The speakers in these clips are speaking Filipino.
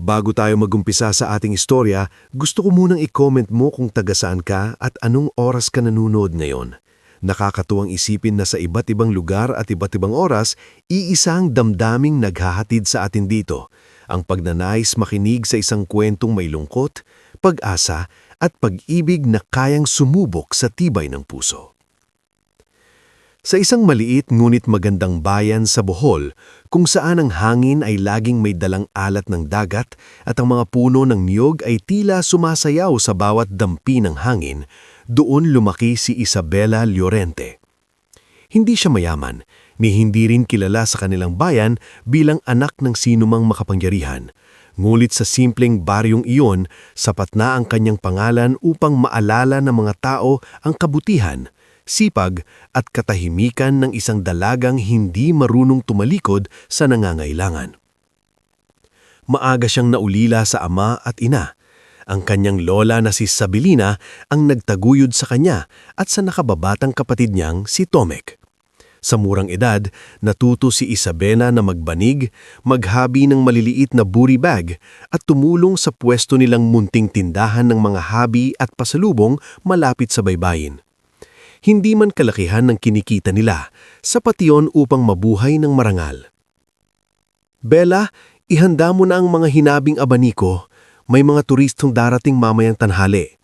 Bago tayo magumpisa sa ating istorya, gusto ko munang i-comment mo kung taga saan ka at anong oras ka nanonood ngayon. Nakakatuwang isipin na sa iba't ibang lugar at iba't ibang oras, iisang damdaming naghahatid sa atin dito. Ang pagnanais makinig sa isang kwentong may lungkot, pag-asa at pag-ibig na kayang sumubok sa tibay ng puso. Sa isang maliit ngunit magandang bayan sa Bohol, kung saan ang hangin ay laging may dalang alat ng dagat at ang mga puno ng niyog ay tila sumasayaw sa bawat dampi ng hangin, doon lumaki si Isabela Llorente. Hindi siya mayaman, ni hindi rin kilala sa kanilang bayan bilang anak ng sinumang makapangyarihan. Ngulit sa simpleng baryong iyon, sapat na ang kanyang pangalan upang maalala ng mga tao ang kabutihan, sipag at katahimikan ng isang dalagang hindi marunong tumalikod sa nangangailangan. Maaga siyang naulila sa ama at ina. Ang kanyang lola na si Sabilina ang nagtaguyod sa kanya at sa nakababatang kapatid niyang si Tomek. Sa murang edad, natuto si Isabela na magbanig, maghabi ng maliliit na buri bag at tumulong sa pwesto nilang munting tindahan ng mga habi at pasalubong malapit sa baybayin. Hindi man kalakihan ng kinikita nila, sapat iyon upang mabuhay ng marangal. Bella, ihanda mo na ang mga hinabing abaniko. May mga turistong darating mamayang tanghali.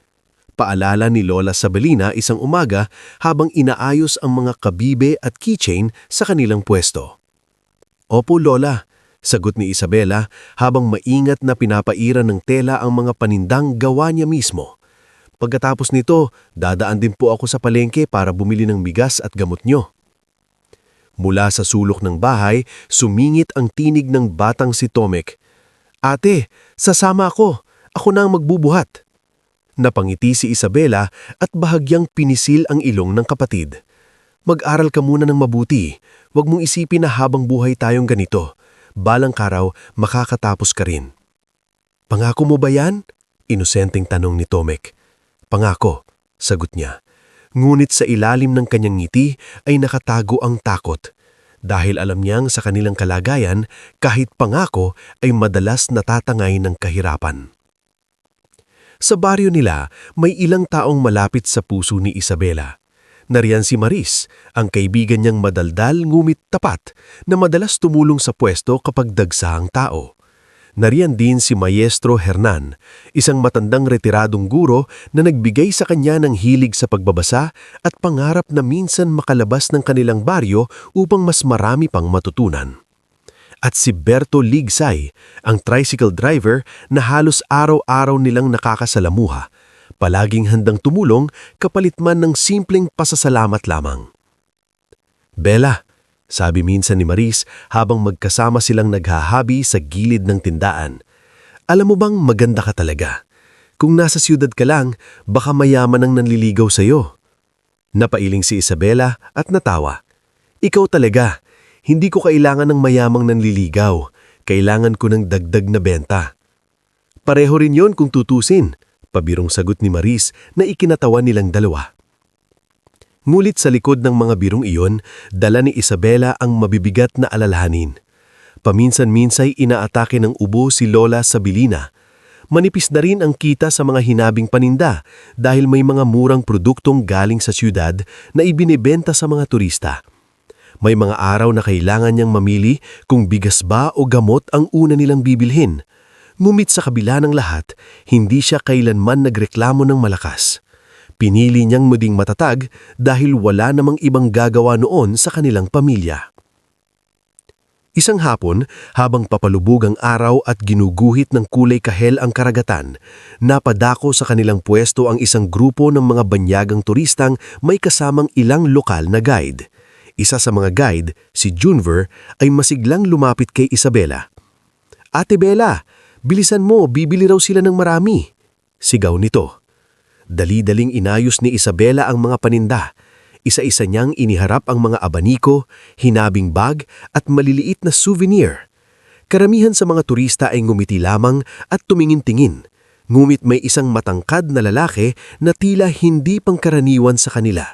Paalala ni Lola Sabilina isang umaga habang inaayos ang mga kabibe at keychain sa kanilang pwesto. Opo, Lola, sagot ni Isabela habang maingat na pinapaira ng tela ang mga panindang gawa niya mismo. Pagkatapos nito, dadaan din po ako sa palengke para bumili ng bigas at gamot nyo. Mula sa sulok ng bahay, sumingit ang tinig ng batang si Tomek. Ate, sasama ako. Ako na ang magbubuhat. Napangiti si Isabela at bahagyang pinisil ang ilong ng kapatid. Mag-aral ka muna ng mabuti. Huwag mong isipin na habang buhay tayong ganito. Balang karaw, makakatapos ka rin. Pangako mo ba yan? Inosenteng tanong ni Tomek. Pangako, sagot niya. Ngunit sa ilalim ng kanyang ngiti ay nakatago ang takot. Dahil alam niyang sa kanilang kalagayan, kahit pangako ay madalas natatangay ng kahirapan. Sa baryo nila, may ilang taong malapit sa puso ni Isabela. Nariyan si Maris, ang kaibigan niyang madaldal ngumit tapat na madalas tumulong sa pwesto kapag dagsa ang tao. Nariyan din si Maestro Hernan, isang matandang retiradong guro na nagbigay sa kanya ng hilig sa pagbabasa at pangarap na minsan makalabas ng kanilang baryo upang mas marami pang matutunan. At si Berto Ligsay, ang tricycle driver na halos araw-araw nilang nakakasalamuha, palaging handang tumulong kapalit man ng simpleng pasasalamat lamang. Bella, sabi minsan ni Maris habang magkasama silang naghahabi sa gilid ng tindaan. Alam mo bang maganda ka talaga? Kung nasa siyudad ka lang, baka mayaman ang nanliligaw sa'yo. Napailing si Isabela at natawa. Ikaw talaga, hindi ko kailangan ng mayamang nanliligaw. Kailangan ko ng dagdag na benta. Pareho rin yon kung tutusin, pabirong sagot ni Maris na ikinatawa nilang dalawa. Ngulit sa likod ng mga birong iyon, dala ni Isabela ang mabibigat na alalahanin. Paminsan-minsay inaatake ng ubo si Lola Sabilina. Manipis na rin ang kita sa mga hinabing paninda dahil may mga murang produktong galing sa siyudad na ibinebenta sa mga turista. May mga araw na kailangan niyang mamili kung bigas ba o gamot ang una nilang bibilhin. Ngumit sa kabila ng lahat, hindi siya kailanman nagreklamo ng malakas. Pinili niyang maging matatag dahil wala namang ibang gagawa noon sa kanilang pamilya. Isang hapon, habang papalubog ang araw at ginuguhit ng kulay kahel ang karagatan, napadako sa kanilang pwesto ang isang grupo ng mga banyagang turistang may kasamang ilang lokal na guide. Isa sa mga guide, si Junver, ay masiglang lumapit kay Isabela. Ate Bella, bilisan mo, bibili raw sila ng marami. Sigaw nito. Dali-daling inayos ni Isabela ang mga paninda. Isa-isa niyang iniharap ang mga abaniko, hinabing bag at maliliit na souvenir. Karamihan sa mga turista ay ngumiti lamang at tumingin-tingin. Ngumit may isang matangkad na lalaki na tila hindi pangkaraniwan sa kanila.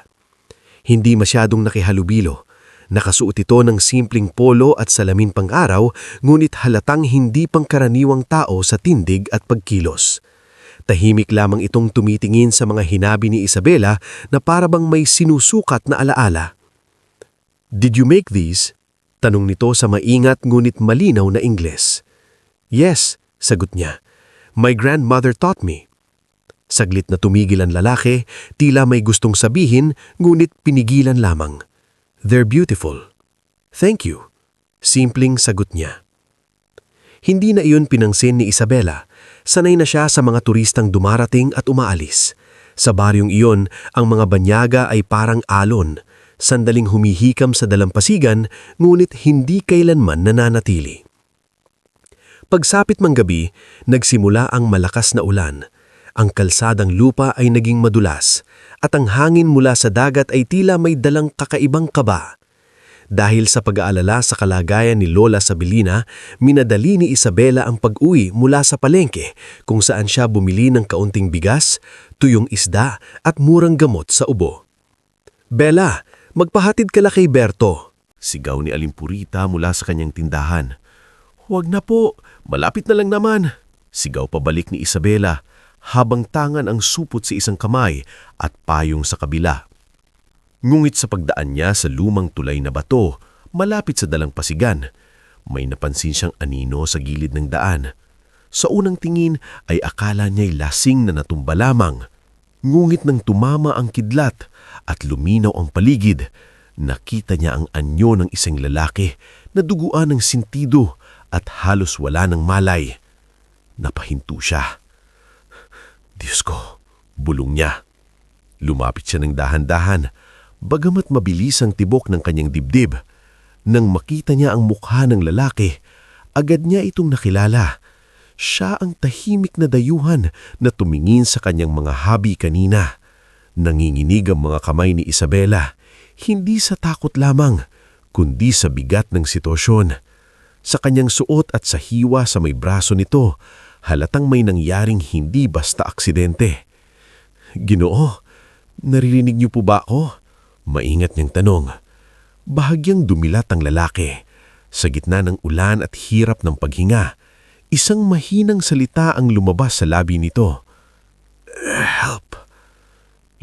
Hindi masyadong nakihalubilo. Nakasuot ito ng simpleng polo at salamin pang-araw, ngunit halatang hindi pangkaraniwang tao sa tindig at pagkilos. Tahimik lamang itong tumitingin sa mga hinabi ni Isabela na parabang may sinusukat na alaala. "Did you make these?" Tanong nito sa maingat ngunit malinaw na Ingles. "Yes," sagot niya. "My grandmother taught me." Saglit na tumigil ang lalaki, tila may gustong sabihin, ngunit pinigilan lamang. "They're beautiful." "Thank you." Simpleng sagot niya. Hindi na iyon pinansin ni Isabela. Sanay na siya sa mga turistang dumarating at umaalis. Sa baryong iyon, ang mga banyaga ay parang alon, sandaling humihikam sa dalampasigan, ngunit hindi kailanman nananatili. Pagsapit mang gabi, nagsimula ang malakas na ulan. Ang kalsadang lupa ay naging madulas, at ang hangin mula sa dagat ay tila may dalang kakaibang kaba. Dahil sa pag-aalala sa kalagayan ni Lola Sabilina, minadali ni Isabela ang pag-uwi mula sa palengke kung saan siya bumili ng kaunting bigas, tuyong isda at murang gamot sa ubo. "Bella, magpahatid ka la kay Berto," sigaw ni Alimpurita mula sa kanyang tindahan. "Huwag na po, malapit na lang naman," sigaw pabalik ni Isabela, habang tangan ang supot sa isang kamay at payong sa kabila. Ngunit sa pagdaan niya sa lumang tulay na bato, malapit sa dalampasigan, may napansin siyang anino sa gilid ng daan. Sa unang tingin ay akala niya'y lasing na natumba lamang. Ngunit nang tumama ang kidlat at luminaw ang paligid, nakita niya ang anyo ng isang lalaki na duguan ng sintido at halos wala ng malay. Napahinto siya. "Diyos ko," bulong niya. Lumapit siya ng dahan-dahan, bagamat mabilis ang tibok ng kanyang dibdib. Nang makita niya ang mukha ng lalaki, agad niya itong nakilala. Siya ang tahimik na dayuhan na tumingin sa kanyang mga habi kanina. Nanginginig ang mga kamay ni Isabela, hindi sa takot lamang, kundi sa bigat ng sitwasyon. Sa kanyang suot at sa hiwa sa may braso nito, halatang may nangyaring hindi basta aksidente. "Ginoo, naririnig niyo po ba ako?" Maingat niyang tanong. Bahagyang dumilat ang lalaki. Sa gitna ng ulan at hirap ng paghinga, isang mahinang salita ang lumabas sa labi nito. "Help!"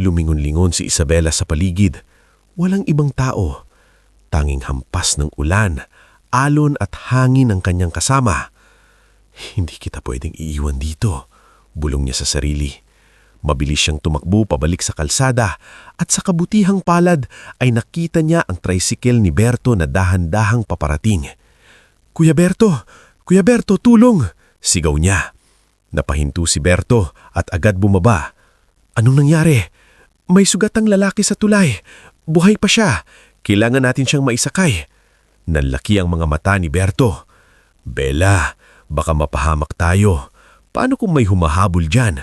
Lumingon-lingon si Isabela sa paligid. Walang ibang tao. Tanging hampas ng ulan, alon at hangin ang kanyang kasama. "Hindi kita pwedeng iiwan dito," bulong niya sa sarili. Mabilis siyang tumakbo pabalik sa kalsada at sa kabutihang palad ay nakita niya ang tricycle ni Berto na dahan-dahang paparating. "Kuya Berto! Kuya Berto, tulong!" sigaw niya. Napahinto si Berto at agad bumaba. "Anong nangyari?" "May sugat ang lalaki sa tulay. Buhay pa siya. Kailangan natin siyang maisakay." Nanlaki ang mga mata ni Berto. "Bella, baka mapahamak tayo. Paano kung may humahabol dyan?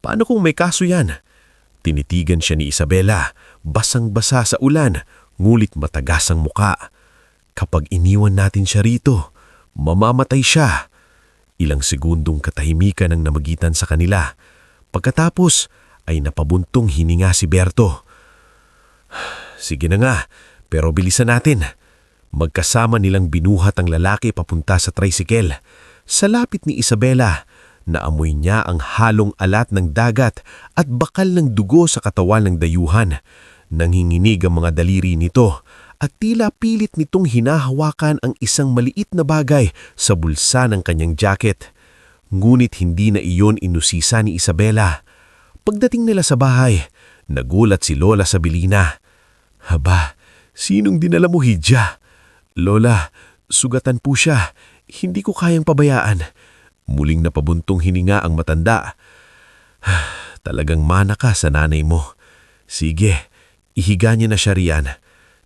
Paano kung may kaso yan?" Tinitigan siya ni Isabela, basang-basa sa ulan, ngulit matagas ang muka. "Kapag iniwan natin siya rito, mamamatay siya." Ilang segundong katahimikan ang namagitan sa kanila. Pagkatapos ay napabuntong hininga si Berto. "Sige na nga, pero bilisan natin." Magkasama nilang binuhat ang lalaki papunta sa tricycle. Sa lapit ni Isabela, naamoy niya ang halong alat ng dagat at bakal ng dugo sa katawan ng dayuhan. Nanginginig ang mga daliri nito at tila pilit nitong hinahawakan ang isang maliit na bagay sa bulsa ng kanyang jacket. Ngunit hindi na iyon inusisa ni Isabela. Pagdating nila sa bahay, nagulat si Lola Sabilina. "Haba, sinong dinala mo, Hidya?" "Lola, sugatan po siya. Hindi ko kayang pabayaan." Muling napabuntong hininga ang matanda. "Talagang mana ka sa nanay mo. Sige, ihiga niya na siya riyan."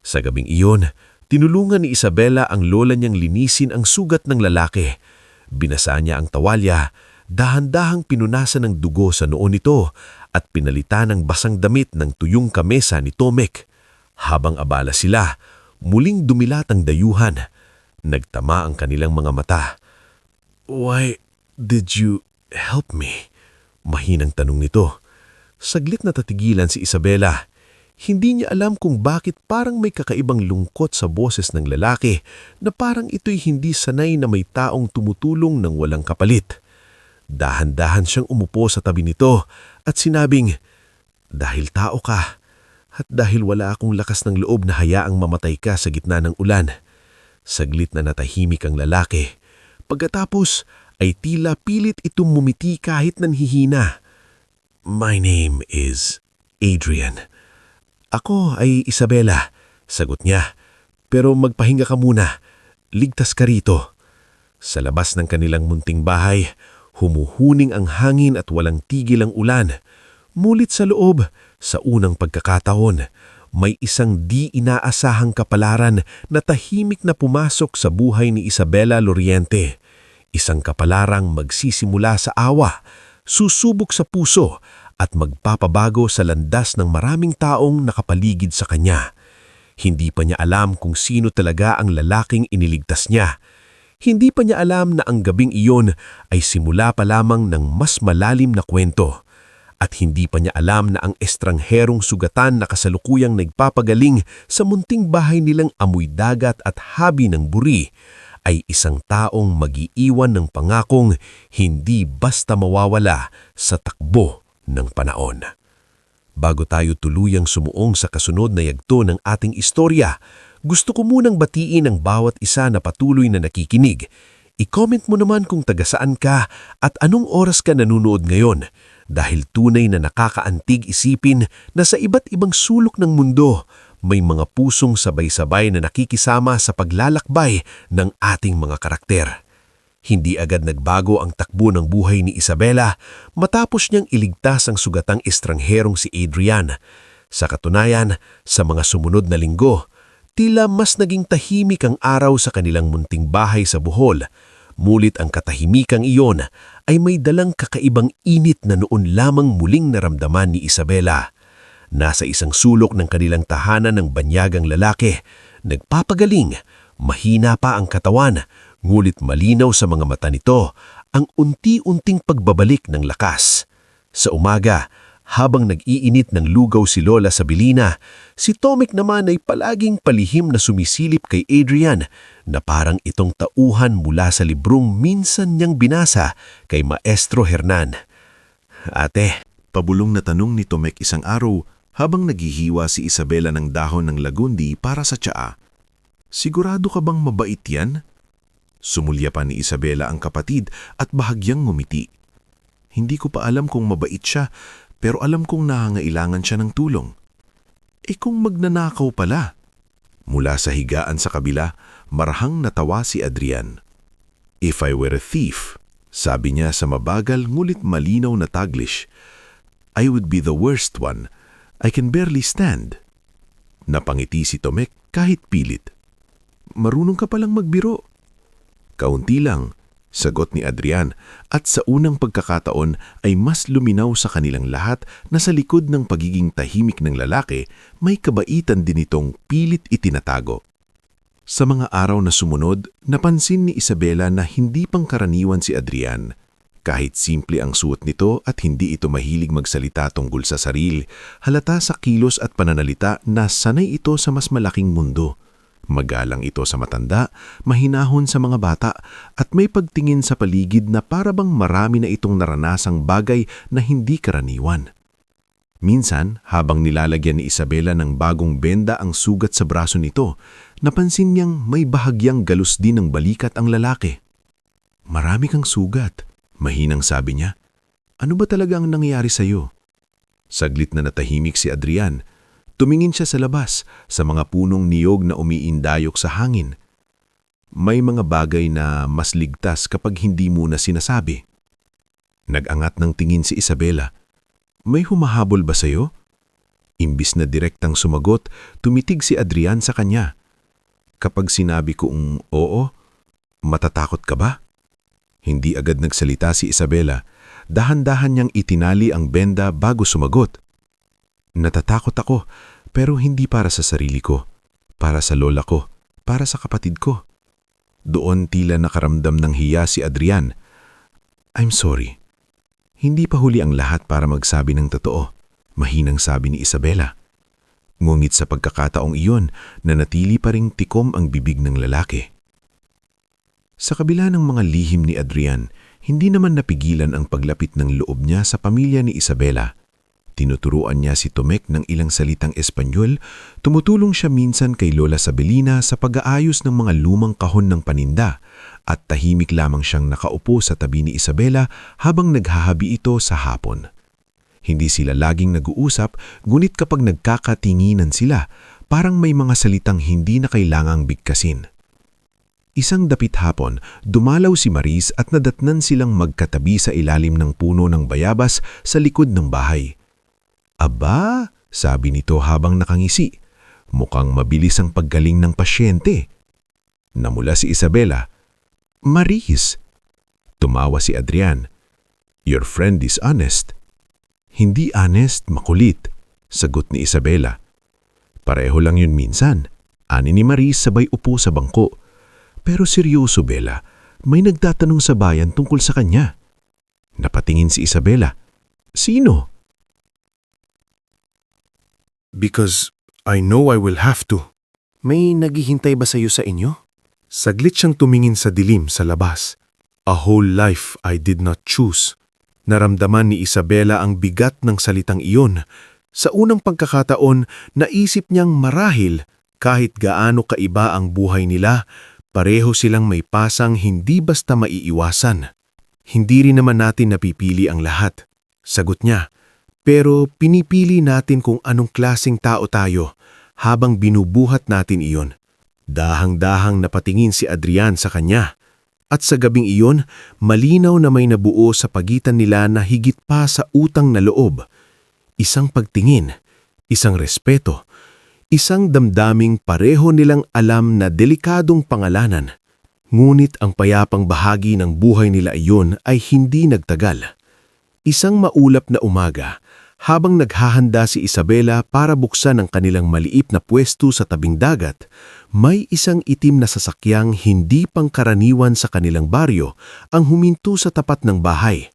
Sa gabing iyon, tinulungan ni Isabela ang lola niyang linisin ang sugat ng lalaki. Binasa niya ang tawalya, dahan-dahang pinunasan ng dugo sa noo nito at pinalitan ng basang damit ng tuyong kamesa ni Tomek. Habang abala sila, muling dumilat ang dayuhan. Nagtama ang kanilang mga mata. "Why did you help me?" Mahinang tanong nito. Saglit na tatigilan si Isabela. Hindi niya alam kung bakit parang may kakaibang lungkot sa boses ng lalaki na parang ito'y hindi sanay na may taong tumutulong ng walang kapalit. Dahan-dahan siyang umupo sa tabi nito at sinabing, "Dahil tao ka at dahil wala akong lakas ng loob na hayaang mamatay ka sa gitna ng ulan." Saglit na natahimik ang lalaki. Pagkatapos ay tila pilit itong mumiti kahit nanhihina. "My name is Adrian." "Ako ay Isabela," sagot niya. "Pero magpahinga ka muna. Ligtas ka rito." Sa labas ng kanilang munting bahay, humuhuning ang hangin at walang tigil ang ulan. Mulit sa loob, sa unang pagkakataon, may isang di inaasahang kapalaran na tahimik na pumasok sa buhay ni Isabela Loriente. Isang kapalarang magsisimula sa awa, susubok sa puso at magpapabago sa landas ng maraming taong nakapaligid sa kanya. Hindi pa niya alam kung sino talaga ang lalaking iniligtas niya. Hindi pa niya alam na ang gabing iyon ay simula pa lamang ng mas malalim na kwento. At hindi pa niya alam na ang estrangherong sugatan na kasalukuyang nagpapagaling sa munting bahay nilang amoy dagat at habi ng buri ay isang taong mag-iiwan ng pangakong hindi basta mawawala sa takbo ng panahon. Bago tayo tuluyang sumuong sa kasunod na yugto ng ating istorya, gusto ko munang batiin ang bawat isa na patuloy na nakikinig. I-comment mo naman kung taga saan ka at anong oras ka nanonood ngayon. Dahil tunay na nakakaantig isipin na sa iba't ibang sulok ng mundo, may mga pusong sabay-sabay na nakikisama sa paglalakbay ng ating mga karakter. Hindi agad nagbago ang takbo ng buhay ni Isabela matapos niyang iligtas ang sugatang estrangherong si Adrian. Sa katunayan, sa mga sumunod na linggo, tila mas naging tahimik ang araw sa kanilang munting bahay sa Bohol. Mulit ang katahimikang iyon ay may dalang kakaibang init na noon lamang muling naramdaman ni Isabela. Nasa isang sulok ng kanilang tahanan ng banyagang lalaki, nagpapagaling, mahina pa ang katawan, ngulit malinaw sa mga mata nito ang unti-unting pagbabalik ng lakas. Sa umaga, habang nag-iinit ng lugaw si Lola sa Bilina, si Tomek naman ay palaging palihim na sumisilip kay Adrian na parang itong tauhan mula sa librong minsan niyang binasa kay Maestro Hernan. "Ate," pabulong na tanong ni Tomek isang araw habang naghihiwa si Isabela ng dahon ng lagundi para sa tsaa, "Sigurado ka bang mabait yan?" Sumulya pa ni Isabela ang kapatid at bahagyang ngumiti. "Hindi ko pa alam kung mabait siya, pero alam kong nangangailangan siya ng tulong." "Eh kung magnanakaw pala?" Mula sa higaan sa kabila, marahang natawa si Adrian. "If I were a thief," sabi niya sa mabagal ngulit malinaw na Taglish, "I would be the worst one. I can barely stand." Napangiti si Tomek kahit pilit. "Marunong ka palang magbiro." "Kaunti lang," sagot ni Adrian, at sa unang pagkakataon ay mas luminaw sa kanilang lahat na sa likod ng pagiging tahimik ng lalaki, may kabaitan din itong pilit itinatago. Sa mga araw na sumunod, napansin ni Isabela na hindi pangkaraniwan si Adrian. Kahit simple ang suot nito at hindi ito mahilig magsalita tungkol sa sarili, halata sa kilos at pananalita na sanay ito sa mas malaking mundo. Magalang ito sa matanda, mahinahon sa mga bata, at may pagtingin sa paligid na parabang marami na itong naranasang bagay na hindi karaniwan. Minsan, habang nilalagyan ni Isabela ng bagong benda ang sugat sa braso nito, napansin niyang may bahagyang galus din ng balikat ang lalaki. "Marami kang sugat," mahinang sabi niya. "Ano ba talaga ang nangyayari sa iyo?" Saglit na natahimik si Adrian. Tumingin siya sa labas, sa mga punong niyog na umiindayok sa hangin. May mga bagay na mas ligtas kapag hindi muna sinasabi. Nag-angat ng tingin si Isabela. "May humahabol ba sa'yo?" Imbis na direktang sumagot, tumitig si Adrian sa kanya. "Kapag sinabi kong oo, matatakot ka ba?" Hindi agad nagsalita si Isabela. Dahan-dahan niyang itinali ang benda bago sumagot. "Natatakot ako, pero hindi para sa sarili ko. Para sa lola ko, para sa kapatid ko." Doon tila nakaramdam ng hiya si Adrian. "I'm sorry. Hindi pa huli ang lahat para magsabi ng totoo," mahinang sabi ni Isabela. Ngunit sa pagkakataong iyon, nanatili pa ring tikom ang bibig ng lalaki. Sa kabila ng mga lihim ni Adrian, hindi naman napigilan ang paglapit ng loob niya sa pamilya ni Isabela. Tinuturuan niya si Tomek ng ilang salitang Espanyol, tumutulong siya minsan kay Lola Sabelina sa pag-aayos ng mga lumang kahon ng paninda, at tahimik lamang siyang nakaupo sa tabi ni Isabela habang naghahabi ito sa hapon. Hindi sila laging nag-uusap, ngunit kapag nagkakatinginan sila, parang may mga salitang hindi na kailangang bigkasin. Isang dapit hapon, dumalaw si Maris at nadatnan silang magkatabi sa ilalim ng puno ng bayabas sa likod ng bahay. "Aba," sabi nito habang nakangisi, "mukhang mabilis ang paggaling ng pasyente." Namula si Isabela. "Maris." Tumawa si Adrian. "Your friend is honest." "Hindi honest, makulit," sagot ni Isabela. "Pareho lang yun minsan," ani ni Maris sabay upo sa bangko. "Pero seryoso, Bella, may nagtatanong sa bayan tungkol sa kanya." Napatingin si Isabela. "Sino?" Because I know I will have to. May naghihintay ba sa iyo sa inyo? Saglit siyang tumingin sa dilim sa labas. A whole life I did not choose. Naramdaman ni Isabela ang bigat ng salitang iyon. Sa unang pagkakataon, naisip niyang marahil kahit gaano kaiba ang buhay nila, pareho silang may pasang hindi basta maiiwasan. "Hindi rin naman natin napipili ang lahat," sagot niya. "Pero pinipili natin kung anong klaseng tao tayo habang binubuhat natin iyon." Dahang-dahang napatingin si Adrian sa kanya. At sa gabing iyon, malinaw na may nabuo sa pagitan nila na higit pa sa utang na loob. Isang pagtingin, isang respeto, isang damdaming pareho nilang alam na delikadong pangalanan. Ngunit ang payapang bahagi ng buhay nila iyon ay hindi nagtagal. Isang maulap na umaga, habang naghahanda si Isabela para buksan ang kanilang maliit na pwesto sa tabing dagat, may isang itim na sasakyang hindi pangkaraniwan sa kanilang baryo ang huminto sa tapat ng bahay.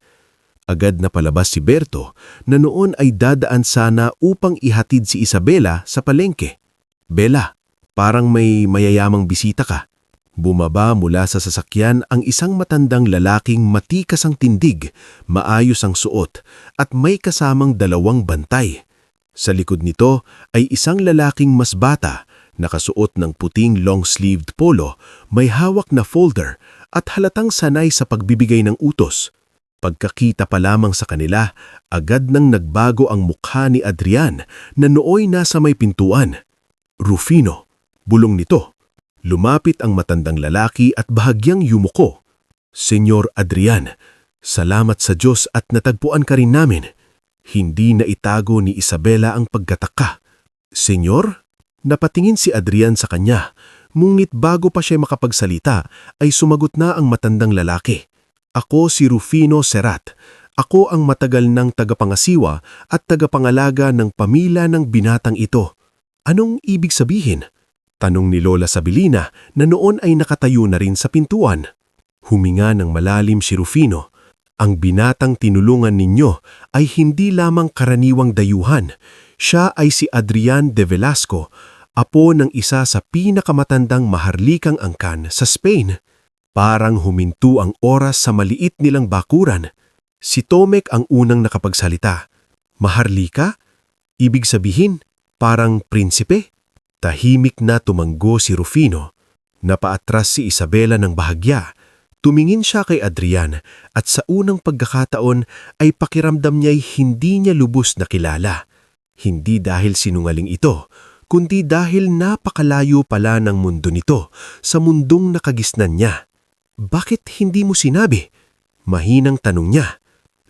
Agad na palabas si Berto na noon ay dadaan sana upang ihatid si Isabela sa palengke. "Bella, parang may mayayamang bisita ka." Bumaba mula sa sasakyan ang isang matandang lalaking matikas ang tindig, maayos ang suot, at may kasamang 2 bantay. Sa likod nito ay isang lalaking mas bata, nakasuot ng puting long-sleeved polo, may hawak na folder at halatang sanay sa pagbibigay ng utos. Pagkakita pa lamang sa kanila, agad nang nagbago ang mukha ni Adrian na nooy nasa may pintuan. "Rufino," bulong nito. Lumapit ang matandang lalaki at bahagyang yumuko. "Senyor Adrian, salamat sa Diyos at natagpuan ka rin namin." Hindi na itago ni Isabela ang pagkataka. "Senyor?" Napatingin si Adrian sa kanya, ngunit bago pa siya makapagsalita ay sumagot na ang matandang lalaki. "Ako si Rufino Serrat. Ako ang matagal ng tagapangasiwa at tagapangalaga ng pamilya ng binatang ito." "Anong ibig sabihin?" tanong ni Lola Sabelina na noon ay nakatayo na rin sa pintuan. Huminga ng malalim si Rufino. "Ang binatang tinulungan ninyo ay hindi lamang karaniwang dayuhan. Siya ay si Adrian de Velasco, apo ng isa sa pinakamatandang maharlikang angkan sa Spain." Parang huminto ang oras sa maliit nilang bakuran. Si Tomek ang unang nakapagsalita. "Maharlika? Ibig sabihin, parang prinsipe?" Tahimik na tumanggo si Rufino. Napaatras si Isabela ng bahagya. Tumingin siya kay Adrian at sa unang pagkakataon ay pakiramdam niya'y hindi niya lubos na kilala. Hindi dahil sinungaling ito, kundi dahil napakalayo pala ng mundo nito sa mundong nakagisnan niya. "Bakit hindi mo sinabi?" mahinang tanong niya.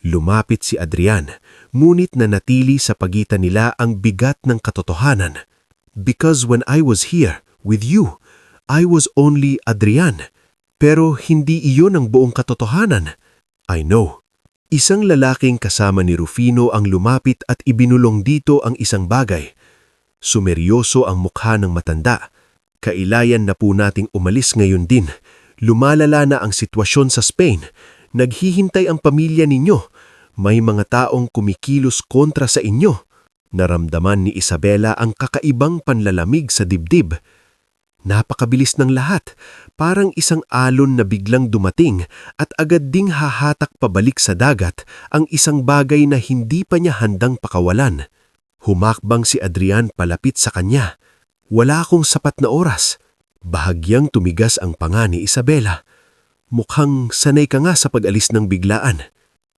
Lumapit si Adrian, ngunit nanatili sa pagitan nila ang bigat ng katotohanan. "Because when I was here, with you, I was only Adrian. Pero hindi iyon ang buong katotohanan." "I know." Isang lalaking kasama ni Rufino ang lumapit at ibinulong dito ang isang bagay. Sumeryoso ang mukha ng matanda. "Kailayan na po nating umalis ngayon din. Lumalala na ang sitwasyon sa Spain. Naghihintay ang pamilya ninyo. May mga taong kumikilos kontra sa inyo." Naramdaman ni Isabela ang kakaibang panlalamig sa dibdib. Napakabilis ng lahat, parang isang alon na biglang dumating at agad ding hahatak pabalik sa dagat ang isang bagay na hindi pa niya handang pakawalan. Humakbang si Adrian palapit sa kanya. Wala akong sapat na oras. Bahagyang tumigas ang panga ni Isabela. Mukhang sanay ka nga sa pag-alis ng biglaan.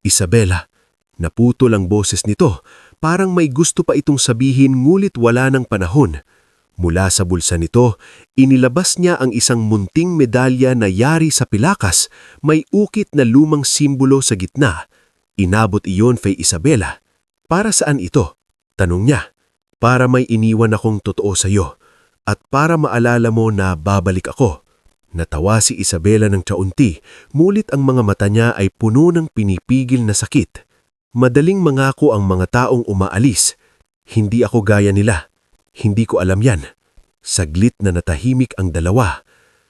Isabela, naputol ang boses nito. Parang may gusto pa itong sabihin ngulit wala ng panahon. Mula sa bulsa nito, inilabas niya ang isang munting medalya na yari sa pilakas, may ukit na lumang simbolo sa gitna. Inabot iyon kay Isabela. Para saan ito? Tanong niya. Para may iniwan akong totoo sa iyo at para maalala mo na babalik ako. Natawa si Isabela ng tsaunti, ngulit ang mga mata niya ay puno ng pinipigil na sakit. Madaling mangako ang mga taong umaalis. Hindi ako gaya nila. Hindi ko alam yan. Saglit na natahimik ang dalawa.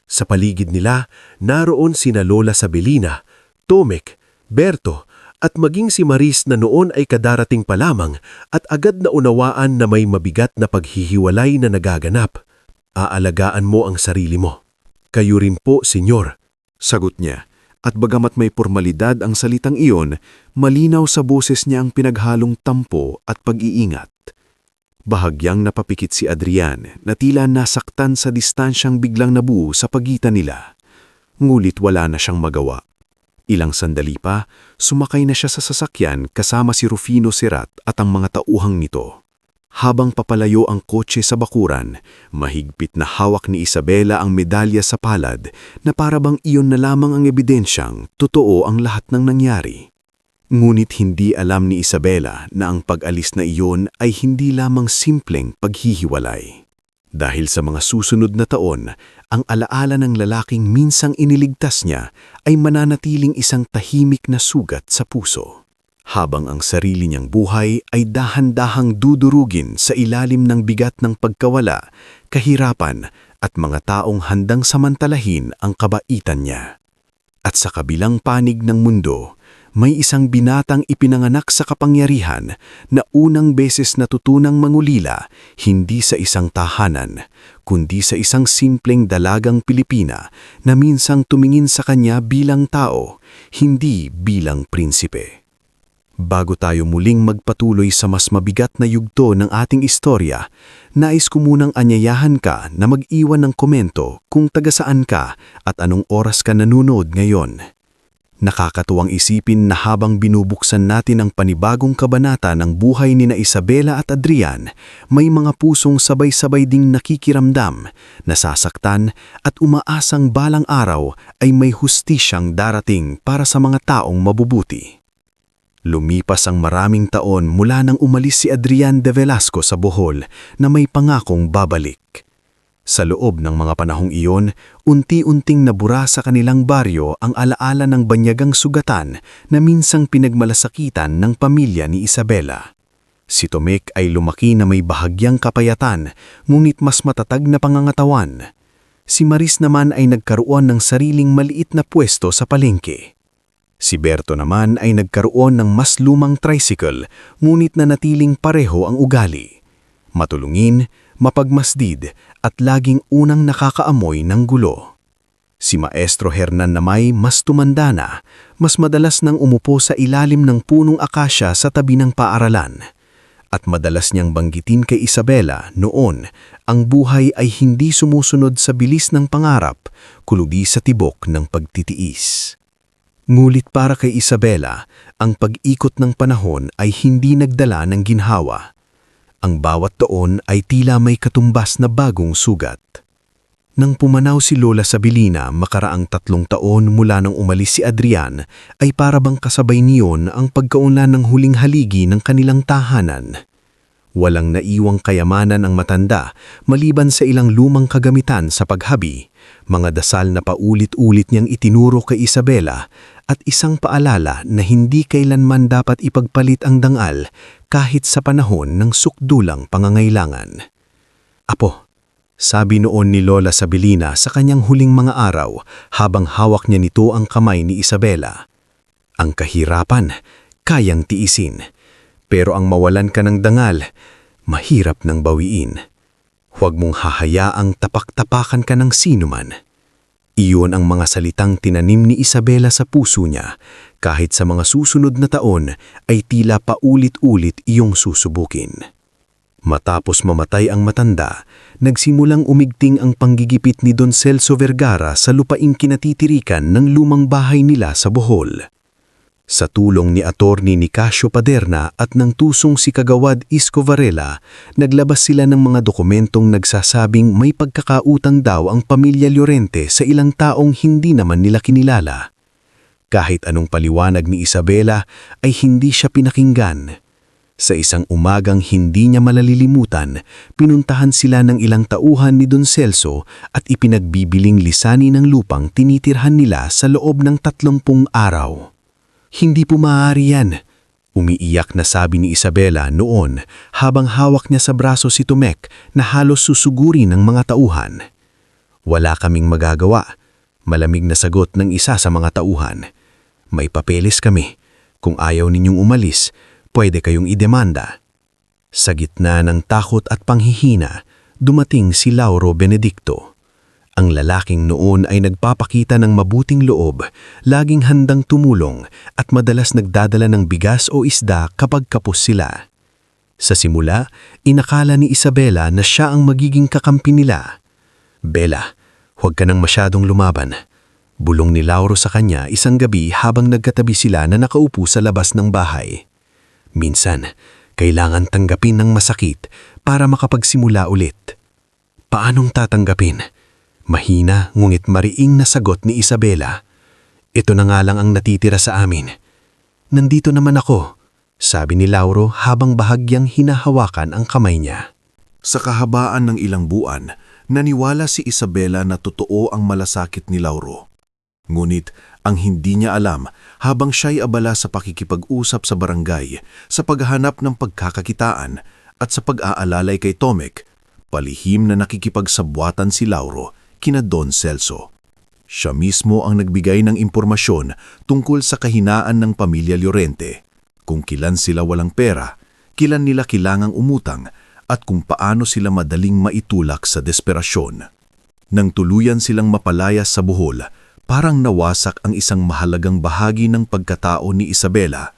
Sa paligid nila, naroon sina Lola Sabelina, Tomek, Berto, at maging si Maris na noon ay kadarating pa lamang at agad na unawaan na may mabigat na paghihiwalay na nagaganap. Aalagaan mo ang sarili mo. Kayo rin po, senyor. Sagot niya. At bagamat may pormalidad ang salitang iyon, malinaw sa boses niya ang pinaghalong tampo at pag-iingat. Bahagyang napapikit si Adrian na tila nasaktan sa distansyang biglang nabuo sa pagitan nila. Ngulit wala na siyang magawa. Ilang sandali pa, sumakay na siya sa sasakyan kasama si Rufino Serrat at ang mga tauhang nito. Habang papalayo ang kotse sa bakuran, mahigpit na hawak ni Isabela ang medalya sa palad na parabang iyon na lamang ang ebidensyang totoo ang lahat ng nangyari. Ngunit hindi alam ni Isabela na ang pag-alis na iyon ay hindi lamang simpleng paghihiwalay. Dahil sa mga susunod na taon, ang alaala ng lalaking minsang iniligtas niya ay mananatiling isang tahimik na sugat sa puso. Habang ang sarili niyang buhay ay dahan-dahang dudurugin sa ilalim ng bigat ng pagkawala, kahirapan at mga taong handang samantalahin ang kabaitan niya. At sa kabilang panig ng mundo, may isang binatang ipinanganak sa kapangyarihan na unang beses natutunang mangulila hindi sa isang tahanan, kundi sa isang simpleng dalagang Pilipina na minsang tumingin sa kanya bilang tao, hindi bilang prinsipe. Bago tayo muling magpatuloy sa mas mabigat na yugto ng ating istorya, nais ko munang anyayahan ka na mag-iwan ng komento kung taga saan ka at anong oras ka nanonood ngayon. Nakakatuwang isipin na habang binubuksan natin ang panibagong kabanata ng buhay ni na Isabela at Adrian, may mga pusong sabay-sabay ding nakikiramdam, nasasaktan at umaasang balang araw ay may hustisyang darating para sa mga taong mabubuti. Lumipas ang maraming taon mula nang umalis si Adrian de Velasco sa Bohol na may pangakong babalik. Sa loob ng mga panahong iyon, unti-unting nabura sa kanilang baryo ang alaala ng banyagang sugatan na minsang pinagmalasakitan ng pamilya ni Isabela. Si Tomek ay lumaki na may bahagyang kapayatan, ngunit mas matatag na pangangatawan. Si Maris naman ay nagkaroon ng sariling maliit na pwesto sa palengke. Si Berto naman ay nagkaroon ng mas lumang tricycle, ngunit nanatiling pareho ang ugali. Matulungin, mapagmasdid, at laging unang nakakaamoy ng gulo. Si Maestro Hernan namay mas tumanda na, mas madalas nang umupo sa ilalim ng punong akasya sa tabi ng paaralan. At madalas niyang banggitin kay Isabela noon, ang buhay ay hindi sumusunod sa bilis ng pangarap, kundi sa tibok ng pagtitiis. Ngulit para kay Isabela, ang pag-ikot ng panahon ay hindi nagdala ng ginhawa. Ang bawat taon ay tila may katumbas na bagong sugat. Nang pumanaw si Lola Sabelina makaraang 3 taon mula nang umalis si Adrian, ay parabang kasabay niyon ang pagkaunlan ng huling haligi ng kanilang tahanan. Walang naiwang kayamanan ang matanda maliban sa ilang lumang kagamitan sa paghabi, mga dasal na paulit-ulit niyang itinuro kay Isabela at isang paalala na hindi kailanman dapat ipagpalit ang dangal kahit sa panahon ng sukdulang pangangailangan. Apo, sabi noon ni Lola Sabelina sa kanyang huling mga araw habang hawak niya nito ang kamay ni Isabela. Ang kahirapan, kayang tiisin. Pero ang mawalan ka ng dangal, mahirap nang bawiin. Huwag mong hahayaang tapak-tapakan ka ng sinuman. Iyon ang mga salitang tinanim ni Isabela sa puso niya, kahit sa mga susunod na taon ay tila paulit-ulit iyong susubukin. Matapos mamatay ang matanda, nagsimulang umigting ang panggigipit ni Don Celso Vergara sa lupaing kinatitirikan ng lumang bahay nila sa Bohol. Sa tulong ni Attorney Nicasio Paderna at ng tusong si Kagawad Isko Varela, naglabas sila ng mga dokumentong nagsasabing may pagkakautang daw ang pamilya Llorente sa ilang taong hindi naman nila kinilala. Kahit anong paliwanag ni Isabela ay hindi siya pinakinggan. Sa isang umagang hindi niya malalilimutan, pinuntahan sila ng ilang tauhan ni Don Celso at ipinagbibiling lisani ng lupang tinitirhan nila sa loob ng 30 araw. Hindi po maaari yan, umiiyak na sabi ni Isabela noon habang hawak niya sa braso si Tomek na halos susuguri ng mga tauhan. Wala kaming magagawa, malamig na sagot ng isa sa mga tauhan. May papeles kami. Kung ayaw ninyong umalis, pwede kayong idemanda. Sa gitna ng takot at panghihina, dumating si Lauro Benedicto. Ang lalaking noon ay nagpapakita ng mabuting loob, laging handang tumulong at madalas nagdadala ng bigas o isda kapag kapos sila. Sa simula, inakala ni Isabela na siya ang magiging kakampi nila. "Bella, huwag ka nang masyadong lumaban." Bulong ni Lauro sa kanya isang gabi habang nagkatabi sila na nakaupo sa labas ng bahay. "Minsan, kailangan tanggapin ng masakit para makapagsimula ulit." "Paanong tatanggapin?" Mahina ngunit mariing na sagot ni Isabela. "Ito na nga lang ang natitira sa amin." "Nandito naman ako," sabi ni Lauro habang bahagyang hinahawakan ang kamay niya. Sa kahabaan ng ilang buwan, naniwala si Isabela na totoo ang malasakit ni Lauro. Ngunit ang hindi niya alam habang siya'y abala sa pakikipag-usap sa barangay, sa paghahanap ng pagkakakitaan at sa pag-aalalay kay Tomek, palihim na nakikipagsabwatan si Lauro kina Don Celso. Siya mismo ang nagbigay ng impormasyon tungkol sa kahinaan ng pamilya Llorente, kung kilan sila walang pera, kilan nila kailangang umutang, at kung paano sila madaling maitulak sa desperasyon. Nang tuluyan silang mapalayas sa Bohol, parang nawasak ang isang mahalagang bahagi ng pagkatao ni Isabela.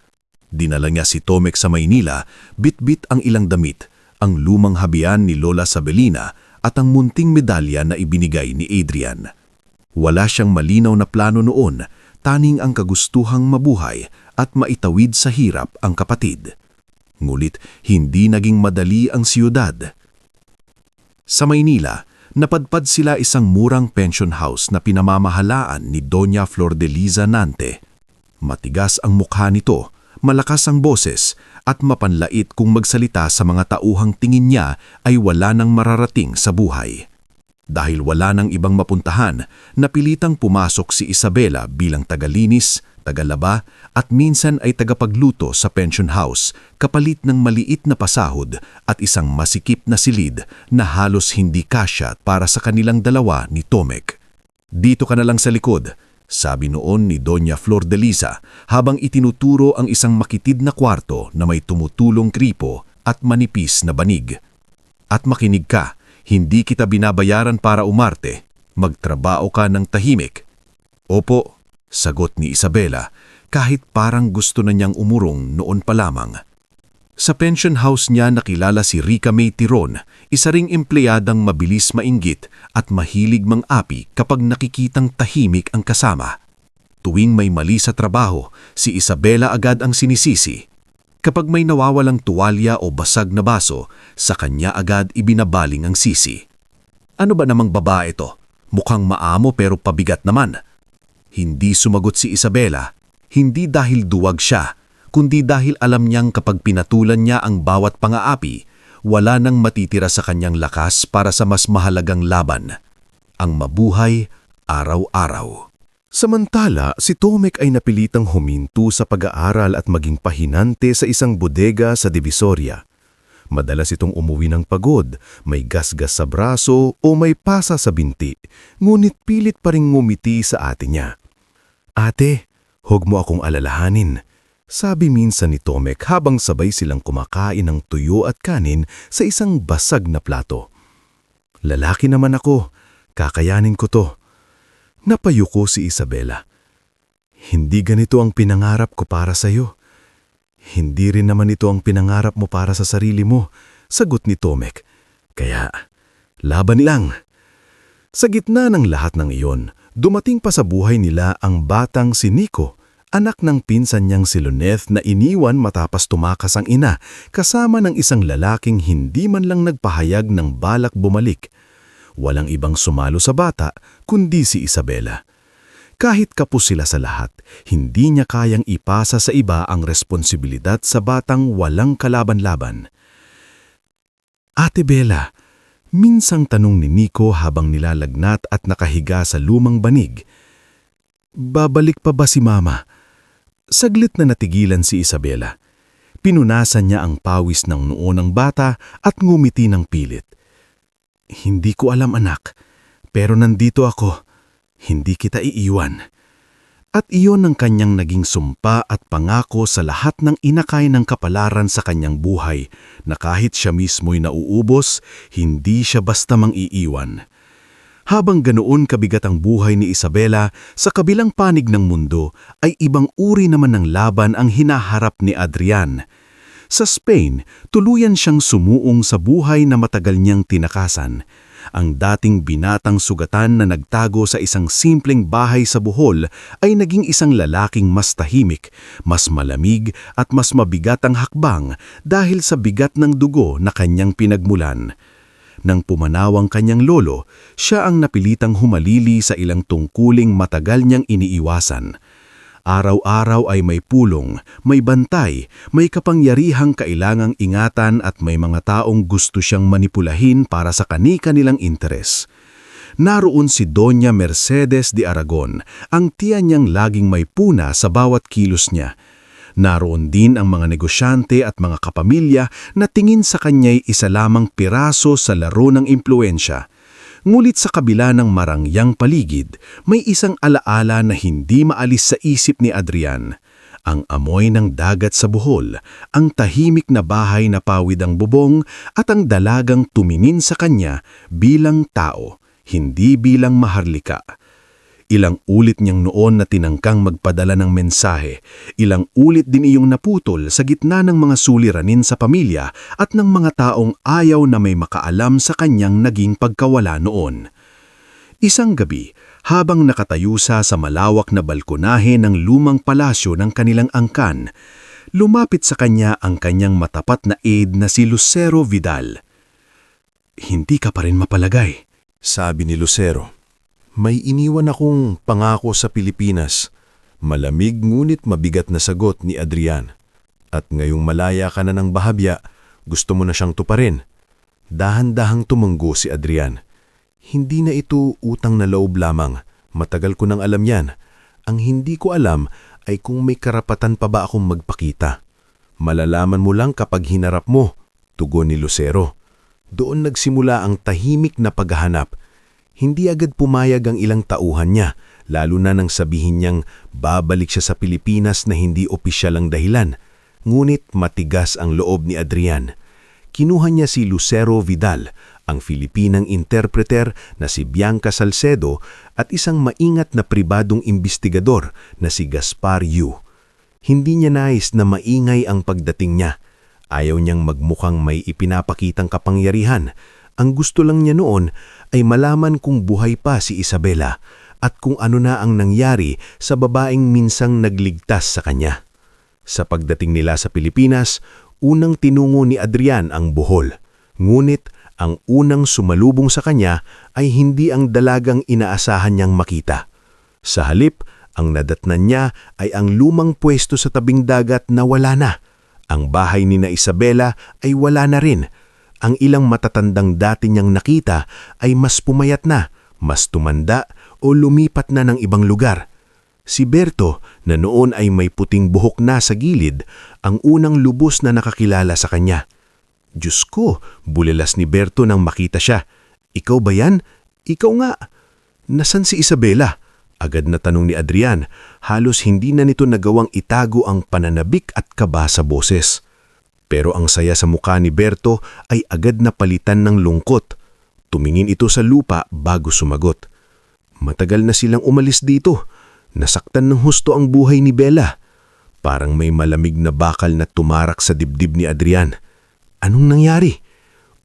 Dinala niya si Tomek sa Maynila, bit-bit ang ilang damit, ang lumang habian ni Lola Sabelina at ang munting medalya na ibinigay ni Adrian. Wala siyang malinaw na plano noon, taning ang kagustuhang mabuhay at maitawid sa hirap ang kapatid. Ngulit hindi naging madali ang siyudad. Sa Maynila, napadpad sila isang murang pension house na pinamamahalaan ni Doña Flordeliza Nante. Matigas ang mukha nito, malakas ang boses, at mapanlait kung magsalita sa mga tauhang tingin niya ay wala nang mararating sa buhay. Dahil wala nang ibang mapuntahan, napilitang pumasok si Isabela bilang tagalinis, tagalaba at minsan ay tagapagluto sa pension house kapalit ng maliit na pasahod at isang masikip na silid na halos hindi kasya para sa kanilang dalawa ni Tomek. "Dito ka na lang sa likod," sabi noon ni Doña Flordeliza habang itinuturo ang isang makitid na kwarto na may tumutulong kripo at manipis na banig. "At makinig ka, hindi kita binabayaran para umarte. Magtrabaho ka ng tahimik." "Opo," sagot ni Isabela, kahit parang gusto na niyang umurong noon pa lamang. Sa pension house niya nakilala si Rica May Tiron, isa ring empleyadang mabilis mainggit at mahilig mang-api kapag nakikitang tahimik ang kasama. Tuwing may mali sa trabaho, si Isabela agad ang sinisisi. Kapag may nawawalang tuwalya o basag na baso, sa kanya agad ibinabaling ang sisi. "Ano ba namang babae ito? Mukhang maamo pero pabigat naman." Hindi sumagot si Isabela, hindi dahil duwag siya, kundi dahil alam niyang kapag pinatulan niya ang bawat pang-aapi, wala nang matitira sa kanyang lakas para sa mas mahalagang laban, ang mabuhay araw-araw. Samantala, si Tomek ay napilitang huminto sa pag-aaral at maging pahinante sa isang bodega sa Divisoria. Madalas itong umuwi ng pagod, may gasgas sa braso o may pasa sa binti, ngunit pilit pa ring ngumiti sa ate niya. "Ate, huwag mo akong alalahanin. Sabi minsan ni Tomek habang sabay silang kumakain ng tuyo at kanin sa isang basag na plato. Lalaki naman ako, kakayanin ko to. Napayuko si Isabela. Hindi ganito ang pinangarap ko para sa'yo. Hindi rin naman ito ang pinangarap mo para sa sarili mo, sagot ni Tomek. Kaya, laban lang. Sa gitna ng lahat ng iyon, dumating pa sa buhay nila ang batang si Nico, anak ng pinsan niyang si Luneth na iniwan matapos tumakas ang ina, kasama ng isang lalaking hindi man lang nagpahayag ng balak bumalik. Walang ibang sumalo sa bata, kundi si Isabela. Kahit kapos sila sa lahat, hindi niya kayang ipasa sa iba ang responsibilidad sa batang walang kalaban-laban. Ate Bella, minsang tanong ni Nico habang nilalagnat at nakahiga sa lumang banig. Babalik pa ba si Mama? Saglit na natigilan si Isabela. Pinunasan niya ang pawis ng noo ng bata at ngumiti ng pilit. Hindi ko alam anak, pero nandito ako. Hindi kita iiwan. At iyon ang kanyang naging sumpa at pangako sa lahat ng inakay ng kapalaran sa kanyang buhay na kahit siya mismo'y nauubos, hindi siya basta mang-iiwan. Habang ganoon kabigat ang buhay ni Isabela, sa kabilang panig ng mundo ay ibang uri naman ng laban ang hinaharap ni Adrian. Sa Spain, tuluyan siyang sumuong sa buhay na matagal niyang tinakasan. Ang dating binatang sugatan na nagtago sa isang simpleng bahay sa Bohol ay naging isang lalaking mas tahimik, mas malamig at mas mabigat ang hakbang dahil sa bigat ng dugo na kanyang pinagmulan. Nang pumanaw ang kanyang lolo, siya ang napilitang humalili sa ilang tungkuling matagal niyang iniiwasan. Araw-araw ay may pulong, may bantay, may kapangyarihang kailangang ingatan at may mga taong gusto siyang manipulahin para sa kani-kanilang interes. Naroon si Doña Mercedes de Aragon, ang tiya niyang laging may puna sa bawat kilos niya. Naroon din ang mga negosyante at mga kapamilya na tingin sa kanya'y isa lamang piraso sa laro ng impluensya. Ngulit sa kabila ng marangyang paligid, may isang alaala na hindi maalis sa isip ni Adrian. Ang amoy ng dagat sa Bohol, ang tahimik na bahay na pawid ang bubong at ang dalagang tumingin sa kanya bilang tao, hindi bilang maharlika. Ilang ulit niyang noon na tinangkang magpadala ng mensahe, ilang ulit din iyong naputol sa gitna ng mga suliranin sa pamilya at ng mga taong ayaw na may makaalam sa kanyang naging pagkawala noon. Isang gabi, habang nakatayo sa malawak na balkonahe ng lumang palasyo ng kanilang angkan, lumapit sa kanya ang kanyang matapat na aide na si Lucero Vidal. "Hindi ka pa rin mapalagay," sabi ni Lucero. "May iniwan akong pangako sa Pilipinas." Malamig ngunit mabigat na sagot ni Adrian. "At ngayong malaya ka na ng bahabya, gusto mo na siyang tuparin?" Dahan-dahang tumanggo si Adrian. "Hindi na ito utang na loob lamang. Matagal ko nang alam yan. Ang hindi ko alam ay kung may karapatan pa ba akong magpakita." "Malalaman mo lang kapag hinarap mo," tugon ni Lucero. Doon nagsimula ang tahimik na paghahanap. Hindi agad pumayag ang ilang tauhan niya, lalo na nang sabihin niyang babalik siya sa Pilipinas na hindi opisyal ang dahilan. Ngunit matigas ang loob ni Adrian. Kinuha niya si Lucero Vidal, ang Filipinang interpreter na si Bianca Salcedo at isang maingat na pribadong imbestigador na si Gaspar Yu. Hindi niya nais na maingay ang pagdating niya. Ayaw niyang magmukhang may ipinapakitang kapangyarihan. Ang gusto lang niya noon ay malaman kung buhay pa si Isabela at kung ano na ang nangyari sa babaeng minsang nagligtas sa kanya. Sa pagdating nila sa Pilipinas, unang tinungo ni Adrian ang Bohol. Ngunit ang unang sumalubong sa kanya ay hindi ang dalagang inaasahan niyang makita. Sa halip, ang nadatnan niya ay ang lumang pwesto sa tabing dagat na wala na. Ang bahay ni na Isabela ay wala na rin. Ang ilang matatandang dati niyang nakita ay mas pumayat na, mas tumanda o lumipat na ng ibang lugar. Si Berto, na noon ay may puting buhok na sa gilid, ang unang lubos na nakakilala sa kanya. "Diyos ko," bulilas ni Berto nang makita siya. "Ikaw ba yan? Ikaw nga." "Nasan si Isabela?" Agad na tanong ni Adrian, halos hindi na nito nagawang itago ang pananabik at kaba sa boses. Pero ang saya sa mukha ni Berto ay agad na palitan ng lungkot. Tumingin ito sa lupa bago sumagot. Matagal na silang umalis dito. Nasaktan ng husto ang buhay ni Bella. Parang may malamig na bakal na tumarak sa dibdib ni Adrian. Anong nangyari?